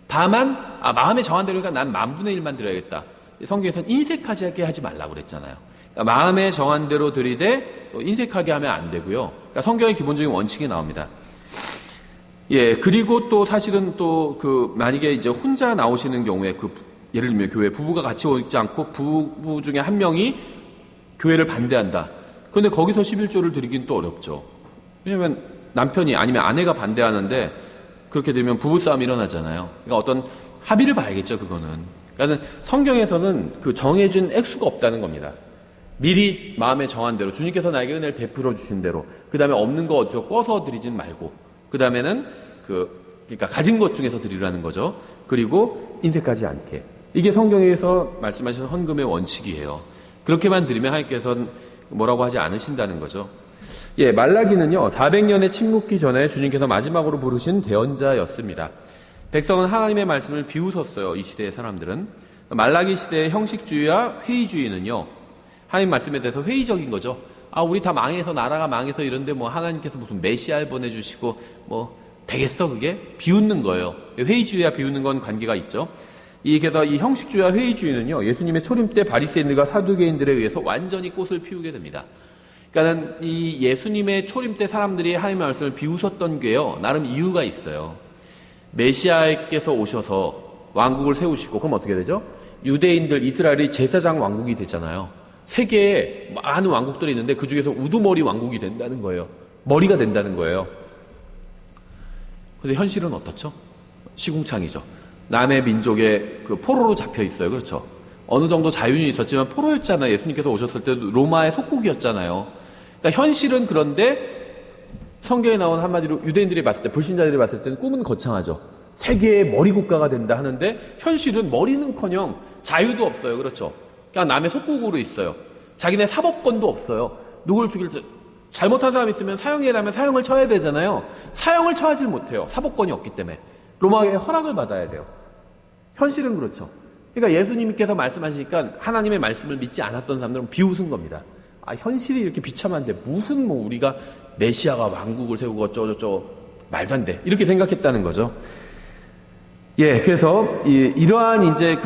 다만, 마음에 정한 대로니까 난 10,000분의 1만 드려야겠다. 성경에서는 인색하게 하지 말라고 그랬잖아요. 그러니까 마음에 정한 대로 드리되 인색하게 하면 안 되고요. 그러니까 성경의 기본적인 원칙이 나옵니다. 예, 그리고 또 사실은 또 만약에 이제 혼자 나오시는 경우에 예를 들면 교회 부부가 같이 오지 않고 부부 중에 한 명이 교회를 반대한다. 그런데 거기서 11조를 드리긴 또 어렵죠. 왜냐하면 남편이 아니면 아내가 반대하는데 그렇게 되면 부부싸움이 일어나잖아요. 그러니까 어떤 합의를 봐야겠죠, 그거는. 그러니까 성경에서는 정해진 액수가 없다는 겁니다. 미리 마음에 정한 대로 주님께서 나에게 은혜를 베풀어 주신 대로 그 다음에 없는 거 어디서 꿔서 드리진 말고 그 다음에는 그러니까 가진 것 중에서 드리라는 거죠. 그리고 인색하지 않게. 이게 성경에서 말씀하신 헌금의 원칙이에요. 그렇게만 드리면 하나님께서는 뭐라고 하지 않으신다는 거죠. 예, 말라기는요 400년의 침묵기 전에 주님께서 마지막으로 부르신 대언자였습니다. 백성은 하나님의 말씀을 비웃었어요. 이 시대의 사람들은. 말라기 시대의 형식주의와 회의주의는요 하나님 말씀에 대해서 회의적인 거죠. 우리 다 망해서 나라가 망해서 이런데 뭐 하나님께서 무슨 메시아를 보내주시고 뭐 되겠어 그게? 비웃는 거예요. 회의주의와 비웃는 건 관계가 있죠. 그래서 이 형식주의와 회의주의는요 예수님의 초림 때 바리새인들과 사두개인들에 의해서 완전히 꽃을 피우게 됩니다. 그러니까 이 예수님의 초림 때 사람들이 하나님의 말씀을 비웃었던 게요 나름 이유가 있어요. 메시아께서 오셔서 왕국을 세우시고 그럼 어떻게 되죠? 유대인들 이스라엘이 제사장 왕국이 되잖아요. 세계에 많은 왕국들이 있는데 그 중에서 우두머리 왕국이 된다는 거예요. 머리가 된다는 거예요. 그런데 현실은 어떻죠? 시궁창이죠. 남의 민족의 포로로 잡혀 있어요. 그렇죠? 어느 정도 자유는 있었지만 포로였잖아요. 예수님께서 오셨을 때도 로마의 속국이었잖아요. 그러니까 현실은 그런데 성경에 나온 한마디로 유대인들이 봤을 때, 불신자들이 봤을 때는 꿈은 거창하죠. 세계의 머리 국가가 된다 하는데 현실은 머리는커녕 자유도 없어요. 그렇죠? 그냥 남의 속국으로 있어요. 자기네 사법권도 없어요. 누굴 죽일 때 잘못한 사람 있으면 사형에 나면 사형을 쳐야 되잖아요. 사형을 처하지 못해요. 사법권이 없기 때문에. 로마의 허락을 받아야 돼요. 현실은 그렇죠. 그러니까 예수님께서 말씀하시니까 하나님의 말씀을 믿지 않았던 사람들은 비웃은 겁니다. 현실이 이렇게 비참한데 무슨 우리가 메시아가 왕국을 세우고 어쩌고저쩌고 말도 안 돼. 이렇게 생각했다는 거죠. 예, 그래서 이러한 이제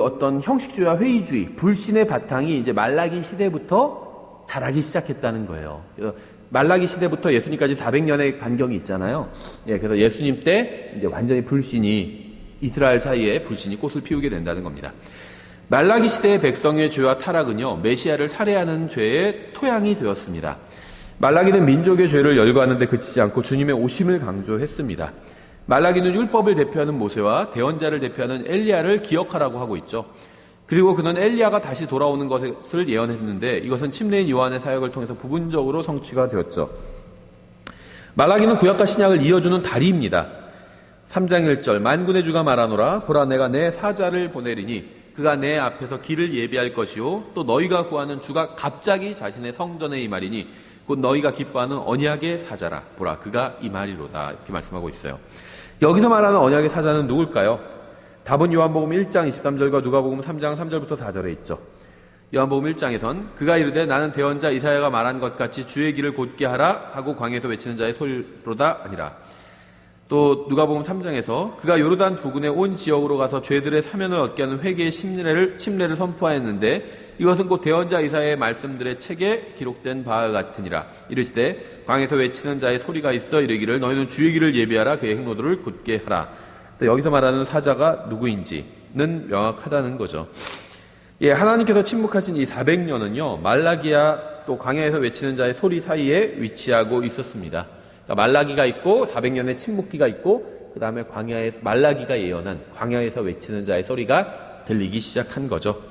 어떤 형식주의와 회의주의, 불신의 바탕이 이제 말라기 시대부터 자라기 시작했다는 거예요. 그래서 말라기 시대부터 예수님까지 400년의 간격이 있잖아요. 예, 그래서 예수님 때 이제 완전히 이스라엘 사이에 불신이 꽃을 피우게 된다는 겁니다. 말라기 시대의 백성의 죄와 타락은요, 메시아를 살해하는 죄의 토양이 되었습니다. 말라기는 민족의 죄를 열거하는 데 그치지 않고 주님의 오심을 강조했습니다. 말라기는 율법을 대표하는 모세와 대언자를 대표하는 엘리야를 기억하라고 하고 있죠. 그리고 그는 엘리야가 다시 돌아오는 것을 예언했는데 이것은 침례인 요한의 사역을 통해서 부분적으로 성취가 되었죠. 말라기는 구약과 신약을 이어주는 다리입니다. 3장 1절 만군의 주가 말하노라 보라 내가 내 사자를 보내리니 그가 내 앞에서 길을 예비할 것이요 또 너희가 구하는 주가 갑자기 자신의 성전에 임하리니 곧 너희가 기뻐하는 언약의 사자라 보라 그가 임하리로다 이렇게 말씀하고 있어요. 여기서 말하는 언약의 사자는 누굴까요? 답은 요한복음 1장 23절과 누가복음 3장 3절부터 4절에 있죠. 요한복음 1장에선 그가 이르되 나는 대언자 이사야가 말한 것 같이 주의 길을 곧게 하라 하고 광야에서 외치는 자의 소리로다 아니라. 또 누가복음 3장에서 그가 요르단 부근의 온 지역으로 가서 죄들의 사면을 얻게 하는 회개의 침례를 선포하였는데 이것은 곧 대언자 이사야의 말씀들의 책에 기록된 바와 같으니라. 이르시되 광야에서 외치는 자의 소리가 있어 이르기를 너희는 주의 길을 예비하라 그의 행로들을 곧게 하라. 그래서 여기서 말하는 사자가 누구인지는 명확하다는 거죠. 예, 하나님께서 침묵하신 이 400년은요 말라기야 또 광야에서 외치는 자의 소리 사이에 위치하고 있었습니다. 그러니까 말라기가 있고 400년의 침묵기가 있고 그 다음에 광야에서 말라기가 예언한 광야에서 외치는 자의 소리가 들리기 시작한 거죠.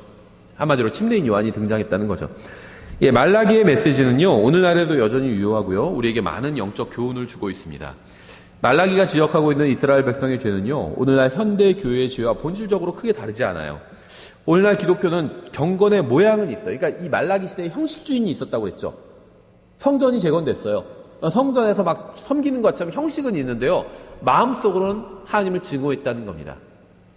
한마디로 침례인 요한이 등장했다는 거죠. 예, 말라기의 메시지는요 오늘날에도 여전히 유효하고요 우리에게 많은 영적 교훈을 주고 있습니다. 말라기가 지적하고 있는 이스라엘 백성의 죄는요 오늘날 현대 교회의 죄와 본질적으로 크게 다르지 않아요. 오늘날 기독교는 경건의 모양은 있어요. 그러니까 이 말라기 시대에 형식주의인이 있었다고 그랬죠. 성전이 재건됐어요. 성전에서 막 섬기는 것처럼 형식은 있는데요 마음속으로는 하나님을 증오했다는 겁니다.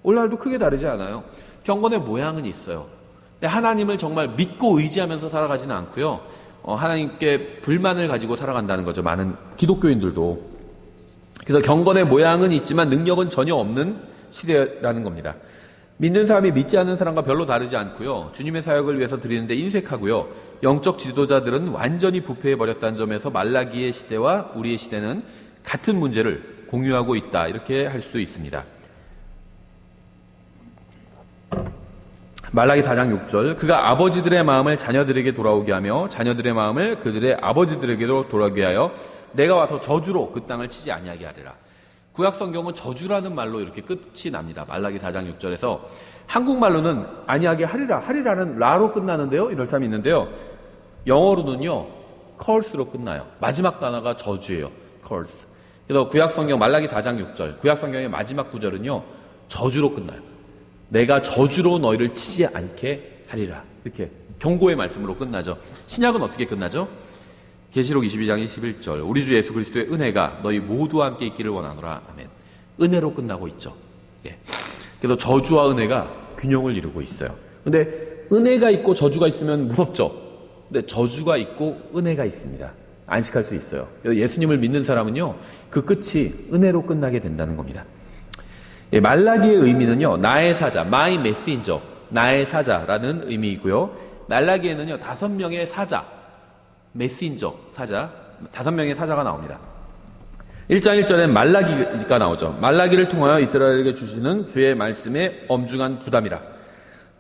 오늘날도 크게 다르지 않아요. 경건의 모양은 있어요. 근데 하나님을 정말 믿고 의지하면서 살아가지는 않고요 하나님께 불만을 가지고 살아간다는 거죠. 많은 기독교인들도. 그래서 경건의 모양은 있지만 능력은 전혀 없는 시대라는 겁니다. 믿는 사람이 믿지 않는 사람과 별로 다르지 않고요 주님의 사역을 위해서 드리는데 인색하고요 영적 지도자들은 완전히 부패해버렸다는 점에서 말라기의 시대와 우리의 시대는 같은 문제를 공유하고 있다 이렇게 할 수 있습니다. 말라기 4장 6절 그가 아버지들의 마음을 자녀들에게 돌아오게 하며 자녀들의 마음을 그들의 아버지들에게도 돌아오게 하여 내가 와서 저주로 그 땅을 치지 아니하게 하리라. 구약 성경은 저주라는 말로 이렇게 끝이 납니다. 말라기 4장 6절에서 한국말로는 아니하게 하리라. 하리라는 라로 끝나는데요. 이럴 사람이 있는데요. 영어로는요. curse로 끝나요. 마지막 단어가 저주예요. curse. 그래서 구약 성경 말라기 4장 6절 구약 성경의 마지막 구절은요. 저주로 끝나요. 내가 저주로 너희를 치지 않게 하리라. 이렇게 경고의 말씀으로 끝나죠. 신약은 어떻게 끝나죠? 계시록 22장 21절 우리 주 예수 그리스도의 은혜가 너희 모두와 함께 있기를 원하노라. 아멘. 은혜로 끝나고 있죠. 예. 그래서 저주와 은혜가 균형을 이루고 있어요. 근데 은혜가 있고 저주가 있으면 무섭죠. 근데 저주가 있고 은혜가 있습니다. 안식할 수 있어요. 그래서 예수님을 믿는 사람은요 그 끝이 은혜로 끝나게 된다는 겁니다. 예, 말라기의 의미는요 나의 사자, my messenger, 나의 사자라는 의미이고요 말라기에는요 5명의 사자 메신저 사자 5명의 사자가 나옵니다. 1장 1절에 말라기가 나오죠. 말라기를 통하여 이스라엘에게 주시는 주의 말씀의 엄중한 부담이라.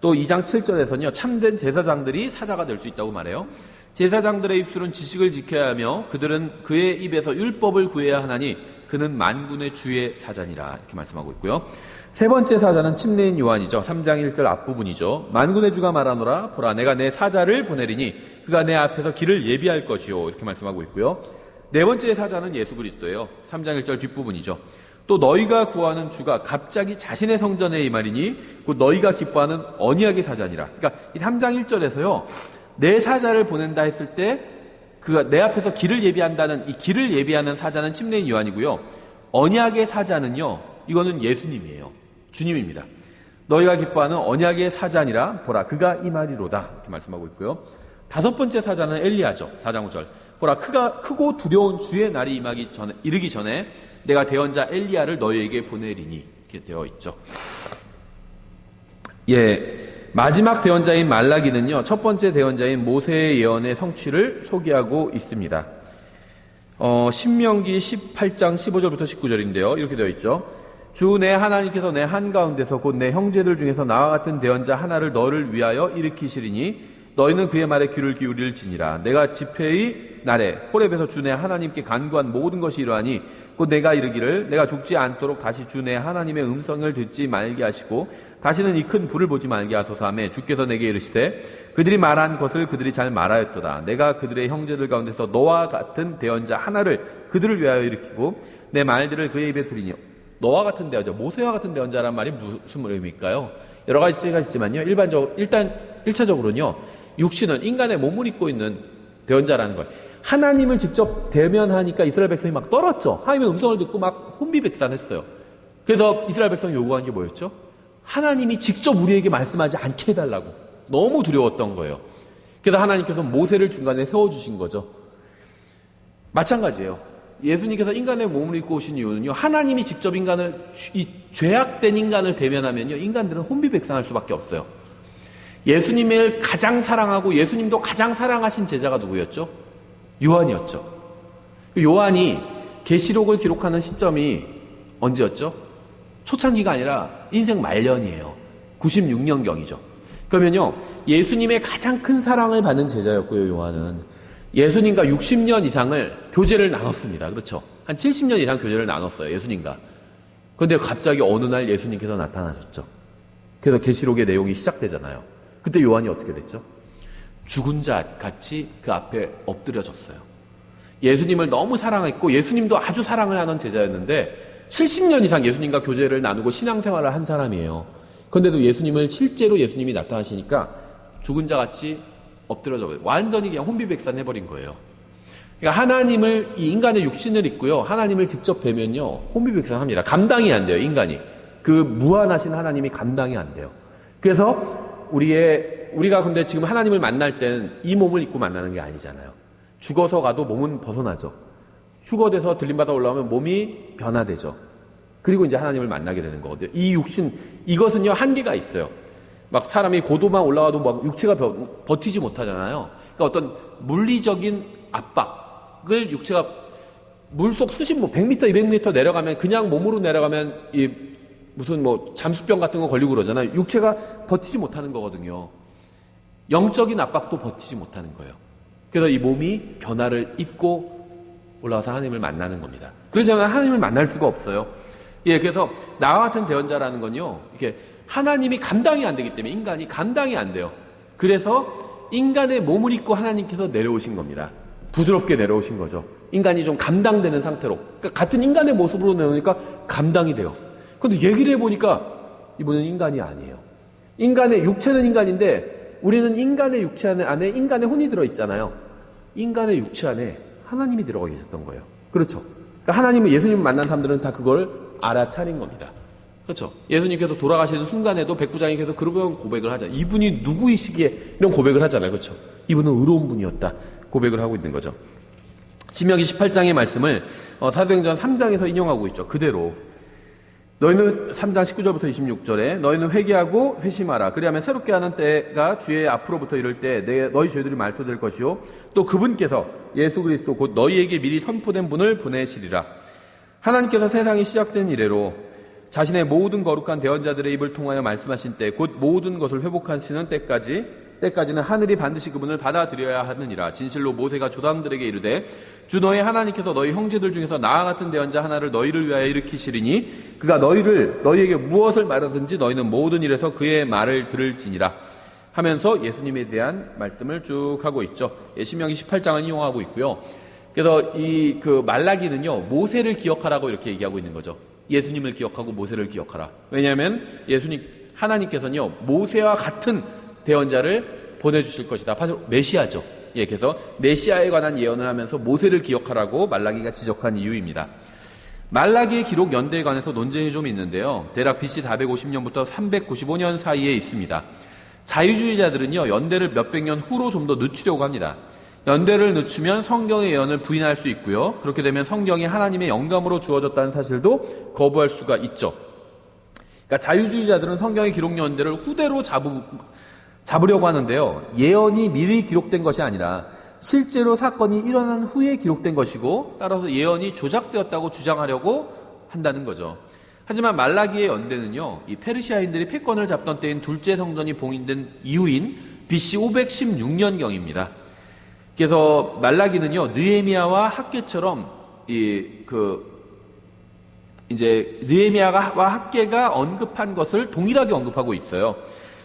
또 2장 7절에서는요 참된 제사장들이 사자가 될 수 있다고 말해요. 제사장들의 입술은 지식을 지켜야 하며 그들은 그의 입에서 율법을 구해야 하나니 그는 만군의 주의 사자니라 이렇게 말씀하고 있고요. 세 번째 사자는 침례인 요한이죠. 3장 1절 앞부분이죠. 만군의 주가 말하노라 보라 내가 내 사자를 보내리니 그가 내 앞에서 길을 예비할 것이요 이렇게 말씀하고 있고요. 네 번째 사자는 예수 그리스도예요. 3장 1절 뒷부분이죠. 또 너희가 구하는 주가 갑자기 자신의 성전에 임하리니 곧 너희가 기뻐하는 언약의 사자니라. 그러니까 이 3장 1절에서요. 내 사자를 보낸다 했을 때 그가 내 앞에서 길을 예비한다는 이 길을 예비하는 사자는 침례인 요한이고요. 언약의 사자는요. 이거는 예수님이에요. 주님입니다. 너희가 기뻐하는 언약의 사자니라 보라 그가 임하리로다 이렇게 말씀하고 있고요. 다섯 번째 사자는 엘리야죠. 4장 5절 보라 크고 두려운 주의 날이 이르기 전에 내가 대언자 엘리야를 너희에게 보내리니 이렇게 되어 있죠. 예, 마지막 대언자인 말라기는요. 첫 번째 대언자인 모세의 예언의 성취를 소개하고 있습니다. 신명기 18장 15절부터 19절인데요. 이렇게 되어 있죠. 주 내 하나님께서 내 한가운데서 곧 내 형제들 중에서 나와 같은 대언자 하나를 너를 위하여 일으키시리니 너희는 그의 말에 귀를 기울일지니라. 내가 집회의 날에 호렙에서 주 내 하나님께 간구한 모든 것이 이러하니 곧 내가 이르기를 내가 죽지 않도록 다시 주 내 하나님의 음성을 듣지 말게 하시고 다시는 이 큰 불을 보지 말게 하소서 하매 주께서 내게 이르시되 그들이 말한 것을 그들이 잘 말하였도다. 내가 그들의 형제들 가운데서 너와 같은 대언자 하나를 그들을 위하여 일으키고 내 말들을 그의 입에 두리니 너와 같은 대언자, 모세와 같은 대언자란 말이 무슨 의미일까요? 여러 가지가 있지만요. 일단 1차적으로는요. 육신은 인간의 몸을 입고 있는 대언자라는 거예요. 하나님을 직접 대면하니까 이스라엘 백성이 막 떨었죠. 하나님의 음성을 듣고 막 혼비백산했어요. 그래서 이스라엘 백성이 요구한 게 뭐였죠? 하나님이 직접 우리에게 말씀하지 않게 해달라고. 너무 두려웠던 거예요. 그래서 하나님께서 모세를 중간에 세워주신 거죠. 마찬가지예요. 예수님께서 인간의 몸을 입고 오신 이유는요, 하나님이 직접 이 죄악된 인간을 대면하면요, 인간들은 혼비백산할 수밖에 없어요. 예수님을 가장 사랑하고 예수님도 가장 사랑하신 제자가 누구였죠? 요한이었죠. 요한이 계시록을 기록하는 시점이 언제였죠? 초창기가 아니라 인생 말년이에요. 96년경이죠. 그러면요, 예수님의 가장 큰 사랑을 받는 제자였고요, 요한은. 예수님과 60년 이상을 교제를 나눴습니다. 그렇죠? 한 70년 이상 교제를 나눴어요, 예수님과. 그런데 갑자기 어느 날 예수님께서 나타나셨죠. 그래서 계시록의 내용이 시작되잖아요. 그때 요한이 어떻게 됐죠? 죽은 자 같이 그 앞에 엎드려졌어요. 예수님을 너무 사랑했고 예수님도 아주 사랑을 하는 제자였는데 70년 이상 예수님과 교제를 나누고 신앙생활을 한 사람이에요. 그런데도 실제로 예수님이 나타나시니까 죽은 자 같이 엎드려져 버려요. 완전히 그냥 혼비백산해버린 거예요. 그러니까 하나님을, 이 인간의 육신을 입고요, 하나님을 직접 뵈면요, 혼비백산합니다. 감당이 안 돼요, 인간이. 그 무한하신 하나님이 감당이 안 돼요. 그래서 우리가 근데 지금 하나님을 만날 때는 이 몸을 입고 만나는 게 아니잖아요. 죽어서 가도 몸은 벗어나죠. 휴거돼서 들림받아 올라오면 몸이 변화되죠. 그리고 이제 하나님을 만나게 되는 거거든요. 이 육신, 이것은요, 한계가 있어요. 막 사람이 고도만 올라가도 막 육체가 버티지 못하잖아요. 그러니까 어떤 물리적인 압박을 육체가 물속 수십 100m, 200m 내려가면, 그냥 몸으로 내려가면 무슨 잠수병 같은 거 걸리고 그러잖아요. 육체가 버티지 못하는 거거든요. 영적인 압박도 버티지 못하는 거예요. 그래서 이 몸이 변화를 입고 올라와서 하나님을 만나는 겁니다. 그렇지 않으면 하나님을 만날 수가 없어요. 그래서 나와 같은 대언자라는 건요, 이렇게 하나님이 감당이 안 되기 때문에 인간이 감당이 안 돼요. 그래서 인간의 몸을 입고 하나님께서 내려오신 겁니다. 부드럽게 내려오신 거죠. 인간이 좀 감당되는 상태로. 그러니까 같은 인간의 모습으로 내려오니까 감당이 돼요. 그런데 얘기를 해보니까 이분은 인간이 아니에요. 인간의 육체는 인간인데 우리는 인간의 육체 안에 인간의 혼이 들어있잖아요. 인간의 육체 안에 하나님이 들어가 계셨던 거예요. 그렇죠. 그러니까 하나님을, 예수님을 만난 사람들은 다 그걸 알아차린 겁니다. 그렇죠. 예수님께서 돌아가시는 순간에도 백부장님께서 그런 고백을 하잖아요. 이분이 누구이시기에 이런 고백을 하잖아요. 그렇죠. 이분은 의로운 분이었다. 고백을 하고 있는 거죠. 신명기 18장의 말씀을 사도행전 3장에서 인용하고 있죠. 그대로. 너희는 3장 19절부터 26절에 너희는 회개하고 회심하라. 그리하면 새롭게 하는 때가 주의 앞으로부터 이를 때 너희 죄들이 말소될 것이요. 또 그분께서 예수 그리스도 곧 너희에게 미리 선포된 분을 보내시리라. 하나님께서 세상이 시작된 이래로 자신의 모든 거룩한 대언자들의 입을 통하여 말씀하신 때 곧 모든 것을 회복하시는 때까지는 하늘이 반드시 그분을 받아들여야 하느니라. 진실로 모세가 조상들에게 이르되 주 너희 하나님께서 너희 형제들 중에서 나와 같은 대언자 하나를 너희를 위하여 일으키시리니 그가 너희에게 무엇을 말하든지 너희는 모든 일에서 그의 말을 들을지니라 하면서 예수님에 대한 말씀을 쭉 하고 있죠. 신명기 18장을 이용하고 있고요. 그래서 그 말라기는요, 모세를 기억하라고 이렇게 얘기하고 있는 거죠. 예수님을 기억하고 모세를 기억하라. 왜냐하면 하나님께서는요, 모세와 같은 대언자를 보내주실 것이다. 바로 메시아죠. 그래서 메시아에 관한 예언을 하면서 모세를 기억하라고 말라기가 지적한 이유입니다. 말라기의 기록 연대에 관해서 논쟁이 좀 있는데요. 대략 BC 450년부터 395년 사이에 있습니다. 자유주의자들은요, 연대를 몇백 년 후로 좀 더 늦추려고 합니다. 연대를 늦추면 성경의 예언을 부인할 수 있고요. 그렇게 되면 성경이 하나님의 영감으로 주어졌다는 사실도 거부할 수가 있죠. 그러니까 자유주의자들은 성경의 기록 연대를 후대로 잡으려고 하는데요. 예언이 미리 기록된 것이 아니라 실제로 사건이 일어난 후에 기록된 것이고 따라서 예언이 조작되었다고 주장하려고 한다는 거죠. 하지만 말라기의 연대는요, 이 페르시아인들이 패권을 잡던 때인 둘째 성전이 봉인된 이후인 BC 516년경입니다. 그래서 말라기는요, 느헤미야와 학개처럼 느헤미야와 학개가 언급한 것을 동일하게 언급하고 있어요.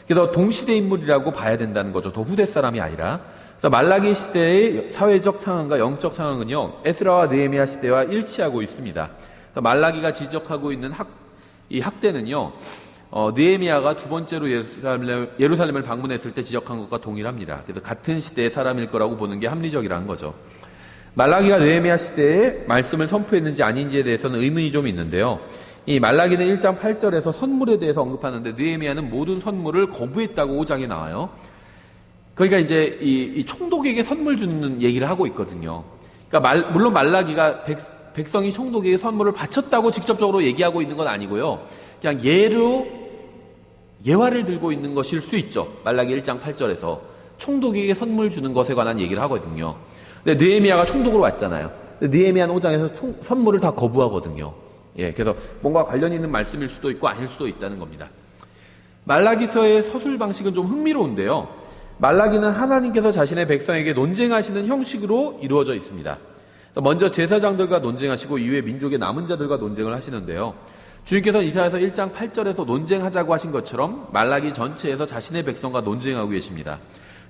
그래서 동시대 인물이라고 봐야 된다는 거죠. 더 후대 사람이 아니라. 그래서 말라기 시대의 사회적 상황과 영적 상황은요, 에스라와 느헤미야 시대와 일치하고 있습니다. 그래서 말라기가 지적하고 있는 이 학대는요, 느헤미야가 두 번째로 예루살렘을 방문했을 때 지적한 것과 동일합니다. 그래서 같은 시대의 사람일 거라고 보는 게 합리적이라는 거죠. 말라기가 느헤미야 시대에 말씀을 선포했는지 아닌지에 대해서는 의문이 좀 있는데요. 이 말라기는 1장 8절에서 선물에 대해서 언급하는데 느헤미야는 모든 선물을 거부했다고 5장에 나와요. 그러니까 이제 이 총독에게 선물 주는 얘기를 하고 있거든요. 그러니까 물론 말라기가 백성이 총독에게 선물을 바쳤다고 직접적으로 얘기하고 있는 건 아니고요. 그냥 예화를 들고 있는 것일 수 있죠. 말라기 1장 8절에서 총독에게 선물 주는 것에 관한 얘기를 하거든요. 근데 느헤미야가 총독으로 왔잖아요. 느헤미야 5장에서 선물을 다 거부하거든요. 예, 그래서 뭔가 관련이 있는 말씀일 수도 있고 아닐 수도 있다는 겁니다. 말라기서의 서술 방식은 좀 흥미로운데요. 말라기는 하나님께서 자신의 백성에게 논쟁하시는 형식으로 이루어져 있습니다. 먼저 제사장들과 논쟁하시고 이후에 민족의 남은 자들과 논쟁을 하시는데요. 주님께서 이사야서 1장 8절에서 논쟁하자고 하신 것처럼 말라기 전체에서 자신의 백성과 논쟁하고 계십니다.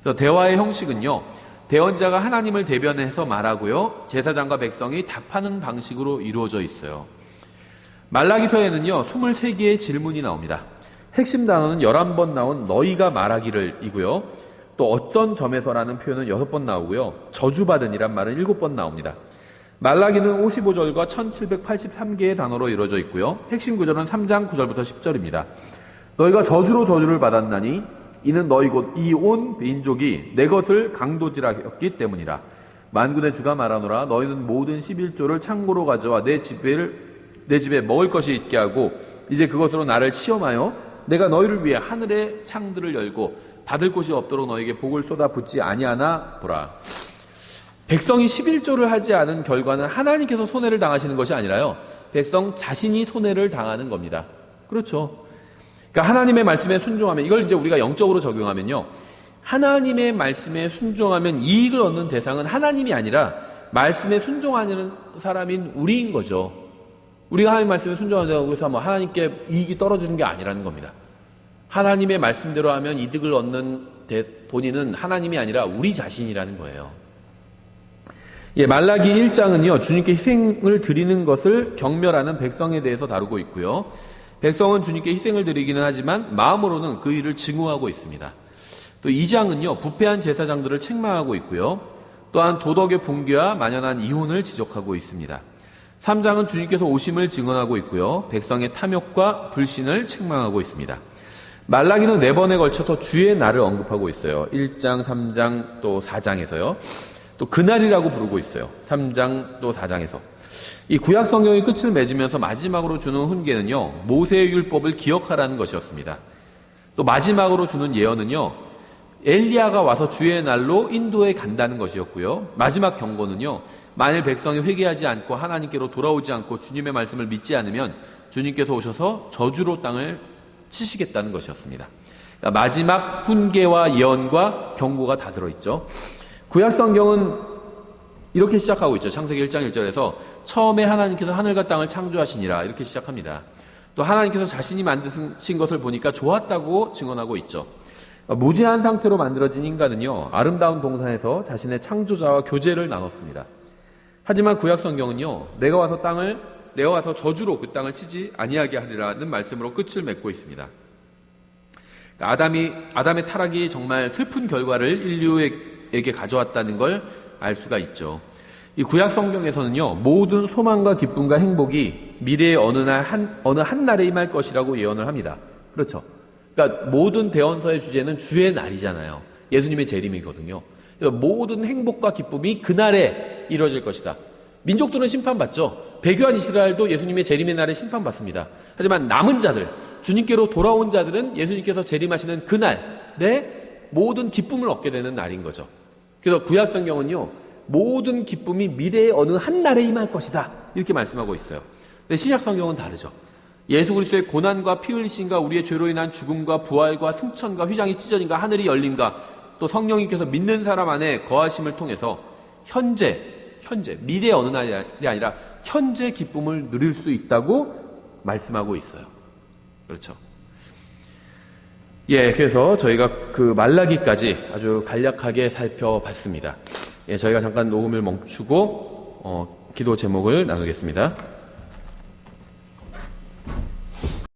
그래서 대화의 형식은요. 대언자가 하나님을 대변해서 말하고요. 제사장과 백성이 답하는 방식으로 이루어져 있어요. 말라기서에는요. 23개의 질문이 나옵니다. 핵심 단어는 11번 나온 너희가 말하기를 이고요. 또 어떤 점에서라는 표현은 6번 나오고요. 저주받으니란 말은 7번 나옵니다. 말라기는 55절과 1783개의 단어로 이루어져 있고요. 핵심 구절은 3장 9절부터 10절입니다. 너희가 저주로 저주를 받았나니 이는 너희 곧 이 온 민족이 내 것을 강도질하였기 때문이라. 만군의 주가 말하노라. 너희는 모든 11조를 창고로 가져와 내 집에 먹을 것이 있게 하고 이제 그것으로 나를 시험하여 내가 너희를 위해 하늘의 창들을 열고 받을 곳이 없도록 너에게 복을 쏟아붓지 아니하나 보라. 백성이 11조를 하지 않은 결과는 하나님께서 손해를 당하시는 것이 아니라요. 백성 자신이 손해를 당하는 겁니다. 그렇죠. 그러니까 하나님의 말씀에 순종하면 이걸 이제 우리가 영적으로 적용하면요. 하나님의 말씀에 순종하면 이익을 얻는 대상은 하나님이 아니라 말씀에 순종하는 사람인 우리인 거죠. 우리가 하나님 말씀에 순종한다고 해서 뭐 하나님께 이익이 떨어지는 게 아니라는 겁니다. 하나님의 말씀대로 하면 이득을 얻는 본인은 하나님이 아니라 우리 자신이라는 거예요. 예, 말라기 1장은요, 주님께 희생을 드리는 것을 경멸하는 백성에 대해서 다루고 있고요. 백성은 주님께 희생을 드리기는 하지만 마음으로는 그 일을 증오하고 있습니다. 또 2장은요, 부패한 제사장들을 책망하고 있고요. 또한 도덕의 붕괴와 만연한 이혼을 지적하고 있습니다. 3장은 주님께서 오심을 증언하고 있고요. 백성의 탐욕과 불신을 책망하고 있습니다. 말라기는 4번에 걸쳐서 주의 날을 언급하고 있어요. 1장, 3장, 또 4장에서요. 또 그날이라고 부르고 있어요. 3장 또 4장에서. 이 구약 성경의 끝을 맺으면서 마지막으로 주는 훈계는요. 모세의 율법을 기억하라는 것이었습니다. 또 마지막으로 주는 예언은요. 엘리야가 와서 주의 날로 인도에 간다는 것이었고요. 마지막 경고는요. 만일 백성이 회개하지 않고 하나님께로 돌아오지 않고 주님의 말씀을 믿지 않으면 주님께서 오셔서 저주로 땅을 치시겠다는 것이었습니다. 그러니까 마지막 훈계와 예언과 경고가 다 들어있죠. 구약 성경은 이렇게 시작하고 있죠. 창세기 1장 1절에서 처음에 하나님께서 하늘과 땅을 창조하시니라 이렇게 시작합니다. 또 하나님께서 자신이 만드신 것을 보니까 좋았다고 증언하고 있죠. 무지한 상태로 만들어진 인간은요. 아름다운 동산에서 자신의 창조자와 교제를 나눴습니다. 하지만 구약 성경은요. 내가 와서 저주로 그 땅을 치지 아니하게 하리라는 말씀으로 끝을 맺고 있습니다. 아담의 타락이 정말 슬픈 결과를 인류에게 가져왔다는 걸 알 수가 있죠. 이 구약 성경에서는요, 모든 소망과 기쁨과 행복이 미래의 어느 한 날에 임할 것이라고 예언을 합니다. 그렇죠. 그러니까 모든 대언서의 주제는 주의 날이잖아요. 예수님의 재림이거든요. 그래서 모든 행복과 기쁨이 그날에 이루어질 것이다. 민족들은 심판받죠. 배교한 이스라엘도 예수님의 재림의 날에 심판받습니다. 하지만 남은 자들, 주님께로 돌아온 자들은 예수님께서 재림하시는 그날에 모든 기쁨을 얻게 되는 날인 거죠. 그래서 구약 성경은요, 모든 기쁨이 미래의 어느 한 날에 임할 것이다 이렇게 말씀하고 있어요. 근데 신약 성경은 다르죠. 예수 그리스도의 고난과 피 흘리심과 우리의 죄로 인한 죽음과 부활과 승천과 휘장이 찢어짐과 하늘이 열림과 또 성령님께서 믿는 사람 안에 거하심을 통해서 현재 미래의 어느 날이 아니라 현재 기쁨을 누릴 수 있다고 말씀하고 있어요. 그렇죠. 예, 그래서 저희가 그 말라기까지 아주 간략하게 살펴봤습니다. 예, 저희가 잠깐 녹음을 멈추고 기도 제목을 나누겠습니다.